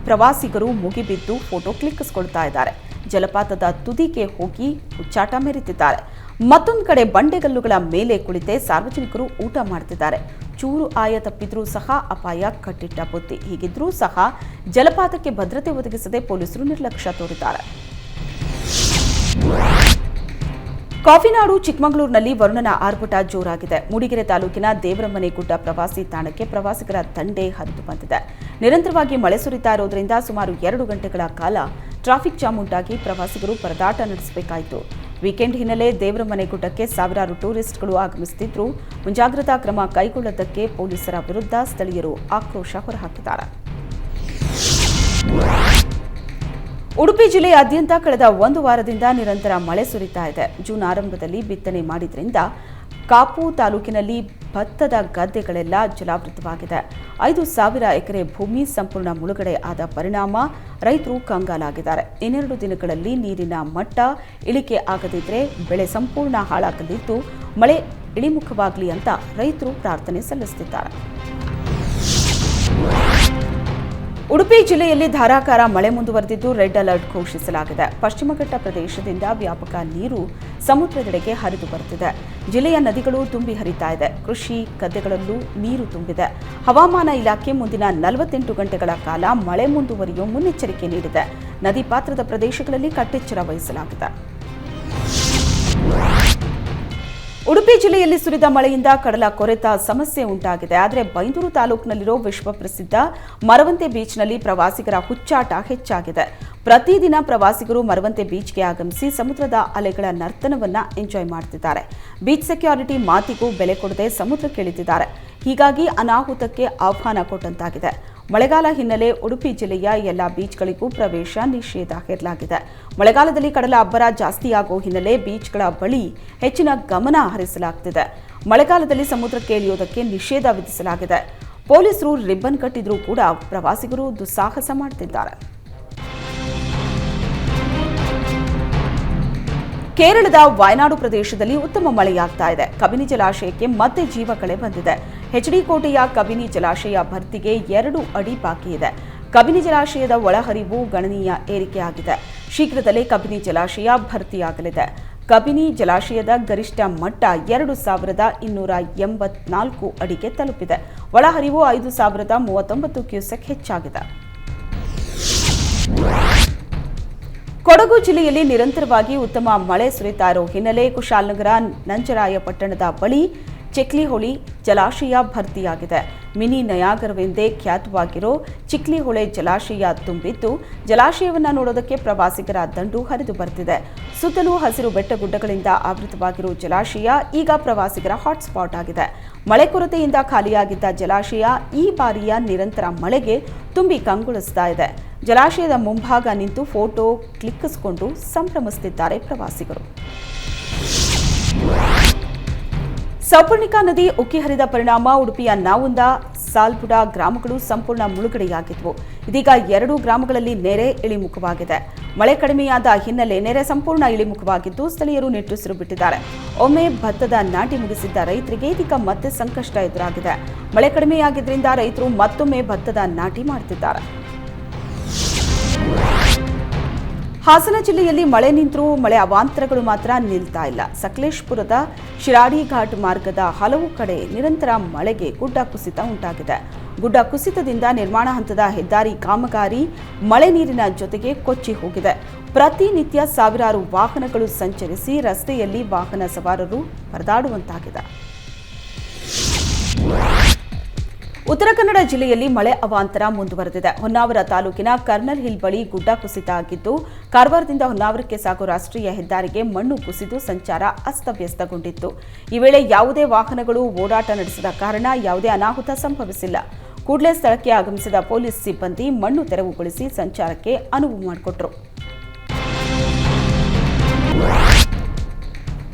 ಪ್ರವಾಸಿಗರು ಮುಗಿಬಿದ್ದು ಫೋಟೋ ಕ್ಲಿಕ್ಕಿಸಿಕೊಳ್ತಾ ಇದ್ದಾರೆ. ಜಲಪಾತದ ತುದಿಗೆ ಹೋಗಿ ಹುಚ್ಚಾಟ ಮೆರೆತಿದ್ದಾರೆ. ಮತ್ತೊಂದು ಕಡೆ ಬಂಡೆಗಲ್ಲುಗಳ ಮೇಲೆ ಕುಳಿತೇ ಸಾರ್ವಜನಿಕರು ಊಟ ಮಾಡ್ತಿದ್ದಾರೆ. ಚೂರು ಆಯ ತಪ್ಪಿದ್ರೂ ಸಹ ಅಪಾಯ ಕಟ್ಟಿಟ್ಟ ಬುತ್ತಿ. ಹೀಗಿದ್ರೂ ಸಹ ಜಲಪಾತಕ್ಕೆ ಭದ್ರತೆ ಒದಗಿಸದೆ ಪೊಲೀಸರು ನಿರ್ಲಕ್ಷ್ಯ ತೋರಿದ್ದಾರೆ. ಕಾಫಿನಾಡು ಚಿಕ್ಕಮಗಳೂರಿನಲ್ಲಿ ವರುಣನ ಆರ್ಭಟ ಜೋರಾಗಿದೆ. ಮೂಡಿಗೆರೆ ತಾಲೂಕಿನ ದೇವರಮನೆ ಗುಡ್ಡ ಪ್ರವಾಸಿ ತಾಣಕ್ಕೆ ಪ್ರವಾಸಿಗರ ದಂಡೆ ಹರಿದು ಬಂದಿದೆ. ನಿರಂತರವಾಗಿ ಮಳೆ ಸುರಿತಾ ಇರೋದ್ರಿಂದ ಸುಮಾರು 2 ಗಂಟೆಗಳ ಕಾಲ ಟ್ರಾಫಿಕ್ ಜಾಮ್ ಉಂಟಾಗಿ ಪ್ರವಾಸಿಗರು ಪರದಾಟ ನಡೆಸಬೇಕಾಯಿತು. ವೀಕೆಂಡ್ ಹಿನ್ನೆಲೆ ದೇವರಮನೆ ಗುಡ್ಡಕ್ಕೆ ಸಾವಿರಾರು ಟೂರಿಸ್ಟ್ಗಳು ಆಗಮಿಸುತ್ತಿದ್ದು, ಮುಂಜಾಗ್ರತಾ ಕ್ರಮ ಕೈಗೊಳ್ಳದಕ್ಕೆ ಪೊಲೀಸರ ವಿರುದ್ಧ ಸ್ಥಳೀಯರು ಆಕ್ರೋಶ ಹೊರಹಾಕಿದ್ದಾರೆ. ಉಡುಪಿ ಜಿಲ್ಲೆಯಾದ್ಯಂತ ಕಳೆದ 1 ವಾರದಿಂದ ನಿರಂತರ ಮಳೆ ಸುರಿತಾ ಇದೆ. ಜೂನ್ ಆರಂಭದಲ್ಲಿ ಬಿತ್ತನೆ ಮಾಡಿದ್ರಿಂದ ಕಾಪು ತಾಲೂಕಿನಲ್ಲಿ ಭತ್ತದ ಗದ್ದೆಗಳೆಲ್ಲ ಜಲಾವೃತವಾಗಿದೆ. 5,000 ಎಕರೆ ಭೂಮಿ ಸಂಪೂರ್ಣ ಮುಳುಗಡೆ ಆದ ಪರಿಣಾಮ ರೈತರು ಕಂಗಾಲಾಗಿದ್ದಾರೆ. ಇನ್ನೆರಡು ದಿನಗಳಲ್ಲಿ ನೀರಿನ ಮಟ್ಟ ಇಳಿಕೆ ಆಗದಿದ್ದರೆ ಬೆಳೆ ಸಂಪೂರ್ಣ ಹಾಳಾಗಲಿದ್ದು ಮಳೆ ಇಳಿಮುಖವಾಗಲಿ ಅಂತ ರೈತರು ಪ್ರಾರ್ಥನೆ ಸಲ್ಲಿಸುತ್ತಿದ್ದಾರೆ. ಉಡುಪಿ ಜಿಲ್ಲೆಯಲ್ಲಿ ಧಾರಾಕಾರ ಮಳೆ ಮುಂದುವರೆದಿದ್ದು ರೆಡ್ ಅಲರ್ಟ್ ಘೋಷಿಸಲಾಗಿದೆ. ಪಶ್ಚಿಮ ಘಟ್ಟ ಪ್ರದೇಶದಿಂದ ವ್ಯಾಪಕ ನೀರು ಸಮುದ್ರದೆಡೆಗೆ ಹರಿದು ಬರುತ್ತಿದೆ. ಜಿಲ್ಲೆಯ ನದಿಗಳು ತುಂಬಿ ಹರಿತಾ ಇದೆ. ಕೃಷಿ ಗದ್ದೆಗಳಲ್ಲೂ ನೀರು ತುಂಬಿದೆ. ಹವಾಮಾನ ಇಲಾಖೆ ಮುಂದಿನ 48 ಗಂಟೆಗಳ ಕಾಲ ಮಳೆ ಮುಂದುವರಿಯುವ ಮುನ್ನೆಚ್ಚರಿಕೆ ನೀಡಿದೆ. ನದಿ ಪಾತ್ರದ ಪ್ರದೇಶಗಳಲ್ಲಿ ಕಟ್ಟೆಚ್ಚರ ವಹಿಸಲಾಗಿದೆ. ಉಡುಪಿ ಜಿಲ್ಲೆಯಲ್ಲಿ ಸುರಿದ ಮಳೆಯಿಂದ ಕಡಲ ಕೊರೆತ ಸಮಸ್ಯೆ ಉಂಟಾಗಿದೆ. ಆದರೆ ಬೈಂದೂರು ತಾಲೂಕಿನಲ್ಲಿರೋ ವಿಶ್ವಪ್ರಸಿದ್ಧ ಮರವಂತೆ ಬೀಚ್ನಲ್ಲಿ ಪ್ರವಾಸಿಗರ ಹುಚ್ಚಾಟ ಹೆಚ್ಚಾಗಿದೆ. ಪ್ರತಿದಿನ ಪ್ರವಾಸಿಗರು ಮರವಂತೆ ಬೀಚ್ಗೆ ಆಗಮಿಸಿ ಸಮುದ್ರದ ಅಲೆಗಳ ನರ್ತನವನ್ನ ಎಂಜಾಯ್ ಮಾಡ್ತಿದ್ದಾರೆ. ಬೀಚ್ ಸೆಕ್ಯೂರಿಟಿ ಮಾತಿಗೂ ಬೆಲೆ ಕೊಡದೆ ಸಮುದ್ರಕ್ಕೆ ಇಳಿದಿದ್ದಾರೆ. ಹೀಗಾಗಿ ಅನಾಹುತಕ್ಕೆ ಆಹ್ವಾನ ಕೊಟ್ಟಂತಾಗಿದೆ. ಮಳೆಗಾಲ ಹಿನ್ನೆಲೆ ಉಡುಪಿ ಜಿಲ್ಲೆಯ ಎಲ್ಲಾ ಬೀಚ್ಗಳಿಗೂ ಪ್ರವೇಶ ನಿಷೇಧ ಹೇರಲಾಗಿದೆ. ಮಳೆಗಾಲದಲ್ಲಿ ಕಡಲ ಅಬ್ಬರ ಜಾಸ್ತಿಯಾಗುವ ಹಿನ್ನೆಲೆ ಬೀಚ್ಗಳ ಬಳಿ ಹೆಚ್ಚಿನ ಗಮನ ಹರಿಸಲಾಗುತ್ತಿದೆ. ಮಳೆಗಾಲದಲ್ಲಿ ಸಮುದ್ರಕ್ಕೆ ಇಳಿಯೋದಕ್ಕೆ ನಿಷೇಧ ವಿಧಿಸಲಾಗಿದೆ. ಪೊಲೀಸರು ರಿಬ್ಬನ್ ಕಟ್ಟಿದ್ರೂ ಕೂಡ ಪ್ರವಾಸಿಗರು ದುಸ್ಸಾಹಸ ಮಾಡುತ್ತಿದ್ದಾರೆ. ಕೇರಳದ ವಯನಾಡು ಪ್ರದೇಶದಲ್ಲಿ ಉತ್ತಮ ಮಳೆಯಾಗ್ತಾ ಇದೆ. ಕಬಿನಿ ಜಲಾಶಯಕ್ಕೆ ಮತ್ತೆ ಜೀವಕಳೆ ಬಂದಿದೆ. ಎಚ್ಡಿ ಕೋಟೆಯ ಕಬಿನಿ ಜಲಾಶಯ ಭರ್ತಿಗೆ 2 ಅಡಿ ಬಾಕಿ ಇದೆ. ಕಬಿನಿ ಜಲಾಶಯದ ಒಳಹರಿವು ಗಣನೀಯ ಏರಿಕೆಯಾಗಿದೆ. ಶೀಘ್ರದಲ್ಲೇ ಕಬಿನಿ ಜಲಾಶಯ ಭರ್ತಿಯಾಗಲಿದೆ. ಕಬಿನಿ ಜಲಾಶಯದ ಗರಿಷ್ಠ ಮಟ್ಟ 2,284 ಅಡಿಗೆ ತಲುಪಿದೆ. ಒಳಹರಿವು 5,039 ಕ್ಯೂಸೆಕ್ ಹೆಚ್ಚಾಗಿದೆ. ಕೊಡಗು ಜಿಲ್ಲೆಯಲ್ಲಿ ನಿರಂತರವಾಗಿ ಉತ್ತಮ ಮಳೆ ಸುರಿತಾ ಇರೋ ಹಿನ್ನೆಲೆ ಕುಶಾಲನಗರ ನಂಜರಾಯಪಟ್ಟಣದ ಬಳಿ ಚಿಕ್ಲಿಹೊಳಿ ಜಲಾಶಯ ಭರ್ತಿಯಾಗಿದೆ. ಮಿನಿ ನಯಾಗರವೆಂದೇ ಖ್ಯಾತವಾಗಿರೋ ಚಿಕ್ಲಿಹೊಳೆ ಜಲಾಶಯ ತುಂಬಿದ್ದು ಜಲಾಶಯವನ್ನು ನೋಡೋದಕ್ಕೆ ಪ್ರವಾಸಿಗರ ದಂಡು ಹರಿದು ಬರ್ತಿದೆ. ಸುತ್ತಲೂ ಹಸಿರು ಬೆಟ್ಟಗುಡ್ಡಗಳಿಂದ ಆವೃತವಾಗಿರುವ ಜಲಾಶಯ ಈಗ ಪ್ರವಾಸಿಗರ ಹಾಟ್ಸ್ಪಾಟ್ ಆಗಿದೆ. ಮಳೆ ಕೊರತೆಯಿಂದ ಖಾಲಿಯಾಗಿದ್ದ ಜಲಾಶಯ ಈ ಬಾರಿಯ ನಿರಂತರ ಮಳೆಗೆ ತುಂಬಿ ಕಂಗೊಳಿಸ್ತಾ ಇದೆ. ಜಲಾಶಯದ ಮುಂಭಾಗ ನಿಂತು ಫೋಟೋ ಕ್ಲಿಕ್ಕಿಸಿಕೊಂಡು ಸಂಭ್ರಮಿಸುತ್ತಿದ್ದಾರೆ ಪ್ರವಾಸಿಗರು. ಸೌಪರ್ಣಿಕಾ ನದಿ ಉಕ್ಕಿ ಹರಿದ ಪರಿಣಾಮ ಉಡುಪಿಯ ನಾವುಂದ, ಸಾಲ್ಬುಡ ಗ್ರಾಮಗಳು ಸಂಪೂರ್ಣ ಮುಳುಗಡೆಯಾಗಿದ್ವು. ಇದೀಗ 2 ಗ್ರಾಮಗಳಲ್ಲಿ ನೆರೆ ಇಳಿಮುಖವಾಗಿದೆ. ಮಳೆ ಕಡಿಮೆಯಾದ ಹಿನ್ನೆಲೆ ನೆರೆ ಸಂಪೂರ್ಣ ಇಳಿಮುಖವಾಗಿದ್ದು ಸ್ಥಳೀಯರು ನಿಟ್ಟುಸಿರು ಬಿಟ್ಟಿದ್ದಾರೆ. ಒಮ್ಮೆ ಭತ್ತದ ನಾಟಿ ಮುಗಿಸಿದ್ದ ರೈತರಿಗೆ ಇದೀಗ ಮತ್ತೆ ಸಂಕಷ್ಟ ಎದುರಾಗಿದೆ. ಮಳೆ ಕಡಿಮೆಯಾಗಿದ್ದರಿಂದ ರೈತರು ಮತ್ತೊಮ್ಮೆ ಭತ್ತದ ನಾಟಿ ಮಾಡುತ್ತಿದ್ದಾರೆ. ಹಾಸನ ಜಿಲ್ಲೆಯಲ್ಲಿ ಮಳೆ ನಿಂತರೂ ಮಳೆ ಅವಾಂತರಗಳು ಮಾತ್ರ ನಿಲ್ತಾ ಇಲ್ಲ. ಸಕಲೇಶಪುರದ ಶಿರಾಡಿ ಘಾಟ್ ಮಾರ್ಗದ ಹಲವು ಕಡೆ ನಿರಂತರ ಮಳೆಗೆ ಗುಡ್ಡ ಕುಸಿತ ಉಂಟಾಗಿದೆ. ಗುಡ್ಡ ಕುಸಿತದಿಂದ ನಿರ್ಮಾಣ ಹಂತದ ಹೆದ್ದಾರಿ ಕಾಮಗಾರಿ ಮಳೆ ನೀರಿನ ಜೊತೆಗೆ ಕೊಚ್ಚಿ ಹೋಗಿದೆ. ಪ್ರತಿನಿತ್ಯ ಸಾವಿರಾರು ವಾಹನಗಳು ಸಂಚರಿಸಿ ರಸ್ತೆಯಲ್ಲಿ ವಾಹನ ಸವಾರರು ಪರದಾಡುವಂತಾಗಿದೆ. ಉತ್ತರ ಕನ್ನಡ ಜಿಲ್ಲೆಯಲ್ಲಿ ಮಳೆ ಅವಾಂತರ ಮುಂದುವರೆದಿದೆ. ಹೊನ್ನಾವರ ತಾಲೂಕಿನ ಕರ್ನಲ್ ಹಿಲ್ ಬಳಿ ಗುಡ್ಡ ಕುಸಿತ ಆಗಿದ್ದು, ಕಾರವಾರದಿಂದ ಹೊನ್ನಾವರಕ್ಕೆ ಸಾಗೋ ರಾಷ್ಟ್ರೀಯ ಹೆದ್ದಾರಿಗೆ ಮಣ್ಣು ಕುಸಿದು ಸಂಚಾರ ಅಸ್ತವ್ಯಸ್ತಗೊಂಡಿತ್ತು. ಈ ವೇಳೆ ಯಾವುದೇ ವಾಹನಗಳು ಓಡಾಟ ನಡೆಸದ ಕಾರಣ ಯಾವುದೇ ಅನಾಹುತ ಸಂಭವಿಸಿಲ್ಲ. ಕೂಡಲೇ ಸ್ಥಳಕ್ಕೆ ಆಗಮಿಸಿದ ಪೊಲೀಸ್ ಸಿಬ್ಬಂದಿ ಮಣ್ಣು ತೆರವುಗೊಳಿಸಿ ಸಂಚಾರಕ್ಕೆ ಅನುವು ಮಾಡಿಕೊಟ್ಟರು.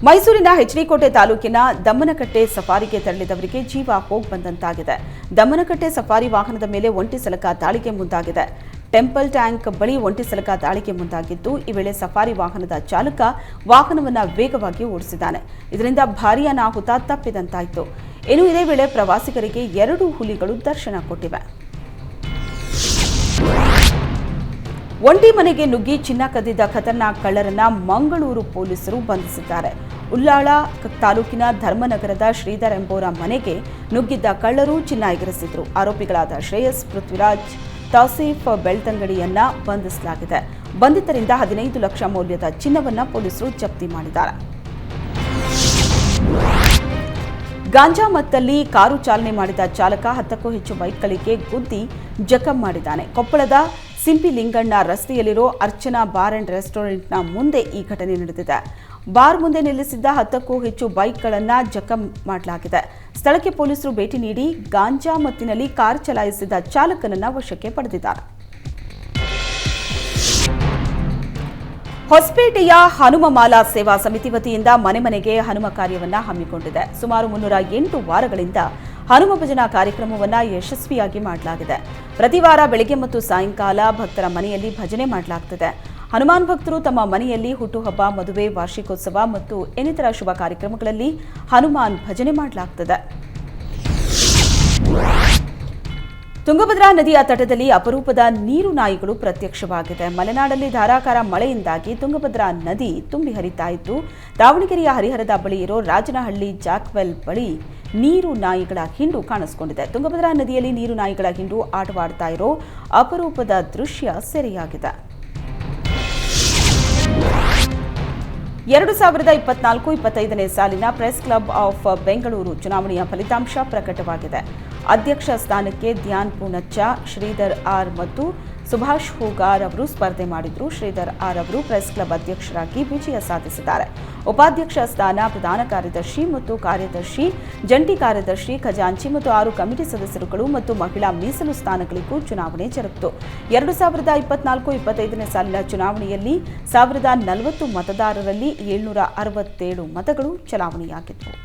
ಮೈಸೂರಿನ ಎಚ್ಡಿಕೋಟೆ ತಾಲೂಕಿನ ದಮ್ಮನಕಟ್ಟೆ ಸಫಾರಿಗೆ ತೆರಳಿದವರಿಗೆ ಜೀವ ಹೋಗ್ ಬಂದಂತಾಗಿದೆ. ದಮ್ಮನಕಟ್ಟೆ ಸಫಾರಿ ವಾಹನದ ಮೇಲೆ ಒಂಟಿ ಸಲಕ ದಾಳಿಗೆ ಮುಂದಾಗಿದೆ. ಟೆಂಪಲ್ ಟ್ಯಾಂಕ್ ಬಳಿ ಒಂಟಿ ಸಲಕ ದಾಳಿಗೆ ಮುಂದಾಗಿದ್ದು, ಈ ವೇಳೆ ಸಫಾರಿ ವಾಹನದ ಚಾಲಕ ವಾಹನವನ್ನು ವೇಗವಾಗಿ ಓಡಿಸಿದ್ದಾನೆ. ಇದರಿಂದ ಭಾರೀ ಅನಾಹುತ ತಪ್ಪಿದಂತಾಯಿತು. ಇನ್ನು ಇದೇ ವೇಳೆ ಪ್ರವಾಸಿಗರಿಗೆ 2 ಹುಲಿಗಳು ದರ್ಶನ ಕೊಟ್ಟಿವೆ. ಒಂಟಿ ಮನೆಗೆ ನುಗ್ಗಿ ಚಿನ್ನ ಕದ್ದಿದ್ದ ಖತರ್ನಾಕ್ ಕಳ್ಳರನ್ನ ಮಂಗಳೂರು ಪೊಲೀಸರು ಬಂಧಿಸಿದ್ದಾರೆ. ಉಳ್ಳಾಳ ತಾಲೂಕಿನ ಧರ್ಮನಗರದ ಶ್ರೀಧರ್ ಎಂಬುವರ ಮನೆಗೆ ನುಗ್ಗಿದ್ದ ಕಳ್ಳರು ಚಿನ್ನ ಎಗರಿಸಿದ್ರು. ಆರೋಪಿಗಳಾದ ಶ್ರೇಯಸ್, ಪೃಥ್ವಿರಾಜ್, ತೌಸೀಫ್ ಬೆಳ್ತಂಗಡಿಯನ್ನ ಬಂಧಿಸಲಾಗಿದೆ. ಬಂಧಿತರಿಂದ 15 ಲಕ್ಷ ಮೌಲ್ಯದ ಚಿನ್ನವನ್ನ ಪೊಲೀಸರು ಜಪ್ತಿ ಮಾಡಿದ್ದಾರೆ. ಗಾಂಜಾ ಮತ್ತಲ್ಲಿ ಕಾರು ಚಾಲನೆ ಮಾಡಿದ ಚಾಲಕ 10ಕ್ಕೂ ಹೆಚ್ಚು ಬೈಕ್ಗಳಿಗೆ ಗುದ್ದಿ ಜಖಂ ಮಾಡಿದ್ದಾನೆ. ಕೊಪ್ಪಳದ ಸಿಂಪಿಲಿಂಗಣ್ಣ ರಸ್ತೆಯಲ್ಲಿರೋ ಅರ್ಚನಾ ಬಾರ್ ಅಂಡ್ ರೆಸ್ಟೋರೆಂಟ್ನ ಮುಂದೆ ಈ ಘಟನೆ ನಡೆದಿದೆ. ಬಾರ್ ಮುಂದೆ ನಿಲ್ಲಿಸಿದ್ದ 10ಕ್ಕೂ ಹೆಚ್ಚು ಬೈಕ್ಗಳನ್ನು ಜಖಂ ಮಾಡಲಾಗಿದೆ. ಸ್ಥಳಕ್ಕೆ ಪೊಲೀಸರು ಭೇಟಿ ನೀಡಿ ಗಾಂಜಾ ಮತ್ತಿನಲ್ಲಿ ಕಾರ್ ಚಲಾಯಿಸಿದ ಚಾಲಕನನ್ನ ವಶಕ್ಕೆ ಪಡೆದಿದ್ದಾರೆ. ಹೊಸಪೇಟೆಯ ಹನುಮಮಾಲಾ ಸೇವಾ ಸಮಿತಿ ವತಿಯಿಂದ ಮನೆ ಮನೆಗೆ ಹನುಮ ಕಾರ್ಯವನ್ನು ಹಮ್ಮಿಕೊಂಡಿದೆ. ಸುಮಾರು 308 ವಾರಗಳಿಂದ ಹನುಮ ಭಜನಾ ಕಾರ್ಯಕ್ರಮವನ್ನು ಯಶಸ್ವಿಯಾಗಿ ಮಾಡಲಾಗಿದೆ. ಪ್ರತಿ ವಾರ ಬೆಳಗ್ಗೆ ಮತ್ತು ಸಾಯಂಕಾಲ ಭಕ್ತರ ಮನೆಯಲ್ಲಿ ಭಜನೆ ಮಾಡಲಾಗುತ್ತದೆ. ಹನುಮಾನ್ ಭಕ್ತರು ತಮ್ಮ ಮನೆಯಲ್ಲಿ ಹುಟ್ಟುಹಬ್ಬ, ಮದುವೆ, ವಾರ್ಷಿಕೋತ್ಸವ ಮತ್ತು ಇನ್ನಿತರ ಶುಭ ಕಾರ್ಯಕ್ರಮಗಳಲ್ಲಿ ಹನುಮಾನ್ ಭಜನೆ ಮಾಡಲಾಗುತ್ತದೆ. ತುಂಗಭದ್ರಾ ನದಿಯ ತಟದಲ್ಲಿ ಅಪರೂಪದ ನೀರು ನಾಯಿಗಳು ಪ್ರತ್ಯಕ್ಷವಾಗಿದೆ. ಮಲೆನಾಡಲ್ಲಿ ಧಾರಾಕಾರ ಮಳೆಯಿಂದಾಗಿ ತುಂಗಭದ್ರಾ ನದಿ ತುಂಬಿ ಹರಿತಾ ಇದ್ದು, ದಾವಣಗೆರೆಯ ಹರಿಹರದ ಬಳಿ ಇರೋ ರಾಜನಹಳ್ಳಿ ಜಾಕ್ವೆಲ್ ಬಳಿ ನೀರು ನಾಯಿಗಳ ಹಿಂಡು ಕಾಣಿಸಿಕೊಂಡಿದೆ. ತುಂಗಭದ್ರಾ ನದಿಯಲ್ಲಿ ನೀರು ನಾಯಿಗಳ ಹಿಂಡು ಆಟವಾಡ್ತಾ ಇರೋ ಅಪರೂಪದ ದೃಶ್ಯ ಸೆರೆಯಾಗಿದೆ. 2024-25ನೇ ಸಾಲಿನ ಪ್ರೆಸ್ ಕ್ಲಬ್ ಆಫ್ ಬೆಂಗಳೂರು ಚುನಾವಣೆಯ ಫಲಿತಾಂಶ ಪ್ರಕಟವಾಗಿದೆ. ಅಧ್ಯಕ್ಷ ಸ್ಥಾನಕ್ಕೆ ಧ್ಯಾನ್ ಪೂನಚ್ಚ, ಶ್ರೀಧರ್ ಆರ್ ಮತ್ತು ಸುಭಾಷ್ ಹೂಗಾರ್ ಅವರು ಸ್ಪರ್ಧೆ ಮಾಡಿದ್ರು. ಶ್ರೀಧರ್ ಆರ್ ಅವರು ಪ್ರೆಸ್ ಕ್ಲಬ್ ಅಧ್ಯಕ್ಷರಾಗಿ ವಿಜಯ ಸಾಧಿಸಿದ್ದಾರೆ. ಉಪಾಧ್ಯಕ್ಷ ಸ್ಥಾನ, ಪ್ರಧಾನ ಕಾರ್ಯದರ್ಶಿ ಮತ್ತು ಕಾರ್ಯದರ್ಶಿ, ಜಂಟಿ ಕಾರ್ಯದರ್ಶಿ, ಖಜಾಂಚಿ ಮತ್ತು 6 ಕಮಿಟಿ ಸದಸ್ಯರುಗಳು ಮತ್ತು ಮಹಿಳಾ ಮೀಸಲು ಸ್ಥಾನಗಳಿಗೂ ಚುನಾವಣೆ ಜರುಗಿತು. 2024-25ನೇ ಸಾಲಿನ ಚುನಾವಣೆಯಲ್ಲಿ 1040 ಮತದಾರರಲ್ಲಿ 767 ಮತಗಳು ಚಲಾವಣೆಯಾಗಿದ್ದವು.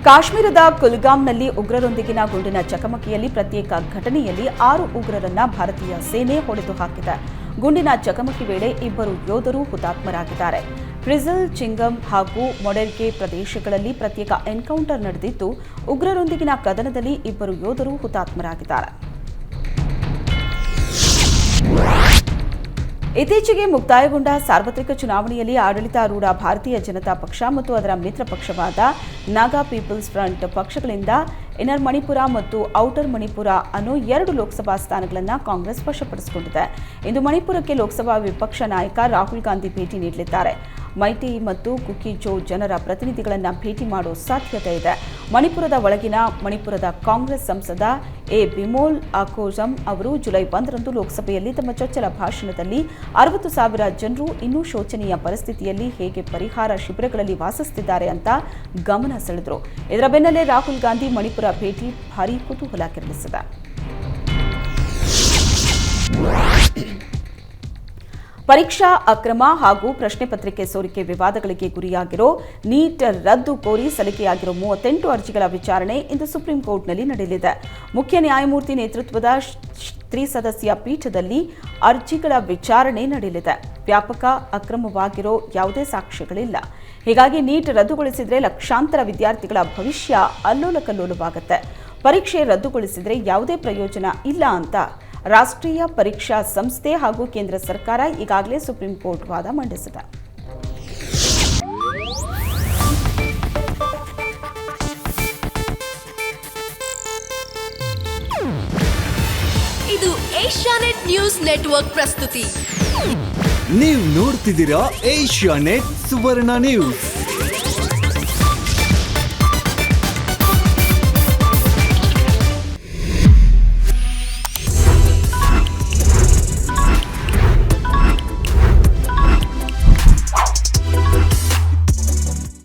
ಕಾಶ್ಮೀರದ ಕುಲ್ಗಾಮ್ನಲ್ಲಿ ಉಗ್ರರೊಂದಿಗಿನ ಗುಂಡಿನ ಚಕಮಕಿಯಲ್ಲಿ ಪ್ರತ್ಯೇಕ ಘಟನೆಯಲ್ಲಿ 6 ಉಗ್ರರನ್ನ ಭಾರತೀಯ ಸೇನೆ ಹೊಡೆದು ಹಾಕಿದೆ. ಗುಂಡಿನ ಚಕಮಕಿ ವೇಳೆ 2 ಯೋಧರು ಹುತಾತ್ಮರಾಗಿದ್ದಾರೆ. ಪ್ರಿಜಲ್, ಚಿಂಗಮ್ ಹಾಗೂ ಮೊಡೆರ್ಗೆ ಪ್ರದೇಶಗಳಲ್ಲಿ ಪ್ರತ್ಯೇಕ ಎನ್ಕೌಂಟರ್ ನಡೆದಿದ್ದು, ಉಗ್ರರೊಂದಿಗಿನ ಕದನದಲ್ಲಿ 2 ಯೋಧರು ಹುತಾತ್ಮರಾಗಿದ್ದಾರೆ. ಇತ್ತೀಚೆಗೆ ಮುಕ್ತಾಯಗೊಂಡ ಸಾರ್ವತ್ರಿಕ ಚುನಾವಣೆಯಲ್ಲಿ ಆಡಳಿತಾರೂಢ ಭಾರತೀಯ ಜನತಾ ಪಕ್ಷ ಮತ್ತು ಅದರ ಮಿತ್ರ ಪಕ್ಷವಾದ ನಾಗಾ ಪೀಪಲ್ಸ್ ಫ್ರಂಟ್ ಪಕ್ಷಗಳಿಂದ ಇನ್ನರ್ ಮಣಿಪುರ ಮತ್ತು ಔಟರ್ ಮಣಿಪುರ ಅನ್ನೋ 2 ಲೋಕಸಭಾ ಸ್ಥಾನಗಳನ್ನು ಕಾಂಗ್ರೆಸ್ ವಶಪಡಿಸಿಕೊಂಡಿದೆ. ಇಂದು ಮಣಿಪುರಕ್ಕೆ ಲೋಕಸಭಾ ವಿಪಕ್ಷ ನಾಯಕ ರಾಹುಲ್ ಗಾಂಧಿ ಭೇಟಿ ನೀಡಲಿದ್ದಾರೆ. ಮೈಟಿ ಮತ್ತು ಕುಕಿಜೋ ಜನರ ಪ್ರತಿನಿಧಿಗಳನ್ನು ಭೇಟಿ ಮಾಡುವ ಸಾಧ್ಯತೆ ಇದೆ. ಮಣಿಪುರದ ಒಳಗಿನ ಮಣಿಪುರದ ಕಾಂಗ್ರೆಸ್ ಸಂಸದ ಬಿಮೋಲ್ ಅಕೋಜಂ ಅವರು ಜುಲೈ 1ರಂದು ಲೋಕಸಭೆಯಲ್ಲಿ ತಮ್ಮ ಚೊಚ್ಚಲ ಭಾಷಣದಲ್ಲಿ 60,000 ಜನರು ಇನ್ನೂ ಶೋಚನೀಯ ಪರಿಸ್ಥಿತಿಯಲ್ಲಿ ಹೇಗೆ ಪರಿಹಾರ ಶಿಬಿರಗಳಲ್ಲಿ ವಾಸಿಸುತ್ತಿದ್ದಾರೆ ಅಂತ ಗಮನ ಸೆಳೆದರು. ಇದರ ಬೆನ್ನಲ್ಲೇ ರಾಹುಲ್ ಗಾಂಧಿ ಮಣಿಪುರ ಭೇಟಿ ಭಾರೀ ಕುತೂಹಲ ಕೆರಳಿಸಿದೆ. ಪರೀಕ್ಷಾ ಅಕ್ರಮ ಹಾಗೂ ಪ್ರಶ್ನೆ ಪತ್ರಿಕೆ ಸೋರಿಕೆ ವಿವಾದಗಳಿಗೆ ಗುರಿಯಾಗಿರೋ ನೀಟ್ ರದ್ದು ಕೋರಿ ಸಲ್ಲಿಕೆಯಾಗಿರೋ 38 ಅರ್ಜಿಗಳ ವಿಚಾರಣೆ ಇಂದು ಸುಪ್ರೀಂ ಕೋರ್ಟ್ನಲ್ಲಿ ನಡೆಯಲಿದೆ. ಮುಖ್ಯ ನ್ಯಾಯಮೂರ್ತಿ ನೇತೃತ್ವದ ತ್ರಿಸದಸ್ಯ ಪೀಠದಲ್ಲಿ ಅರ್ಜಿಗಳ ವಿಚಾರಣೆ ನಡೆಯಲಿದೆ. ವ್ಯಾಪಕ ಅಕ್ರಮವಾಗಿರೋ ಯಾವುದೇ ಸಾಕ್ಷ್ಯಗಳಿಲ್ಲ. ಹೀಗಾಗಿ ನೀಟ್ ರದ್ದುಗೊಳಿಸಿದ್ರೆ ಲಕ್ಷಾಂತರ ವಿದ್ಯಾರ್ಥಿಗಳ ಭವಿಷ್ಯ ಅಲ್ಲೋಲಕಲ್ಲೋಲವಾಗುತ್ತೆ. ಪರೀಕ್ಷೆ ರದ್ದುಗೊಳಿಸಿದ್ರೆ ಯಾವುದೇ ಪ್ರಯೋಜನ ಇಲ್ಲ ಅಂತ ರಾಷ್ಟ್ರೀಯ ಪರೀಕ್ಷಾ ಸಂಸ್ಥೆ ಹಾಗೂ ಕೇಂದ್ರ ಸರ್ಕಾರ ಈಗಾಗಲೇ ಸುಪ್ರೀಂ ಕೋರ್ಟ್ ವಾದ ಮಂಡಿಸಿದೆ. ಇದು ಏಷ್ಯಾನೆಟ್ ನ್ಯೂಸ್ ನೆಟ್ವರ್ಕ್ ಪ್ರಸ್ತುತಿ. ನೀವು ನೋಡ್ತಿದ್ದೀರಾ ಏಷ್ಯಾನೆಟ್ ಸುವರ್ಣ ನ್ಯೂಸ್.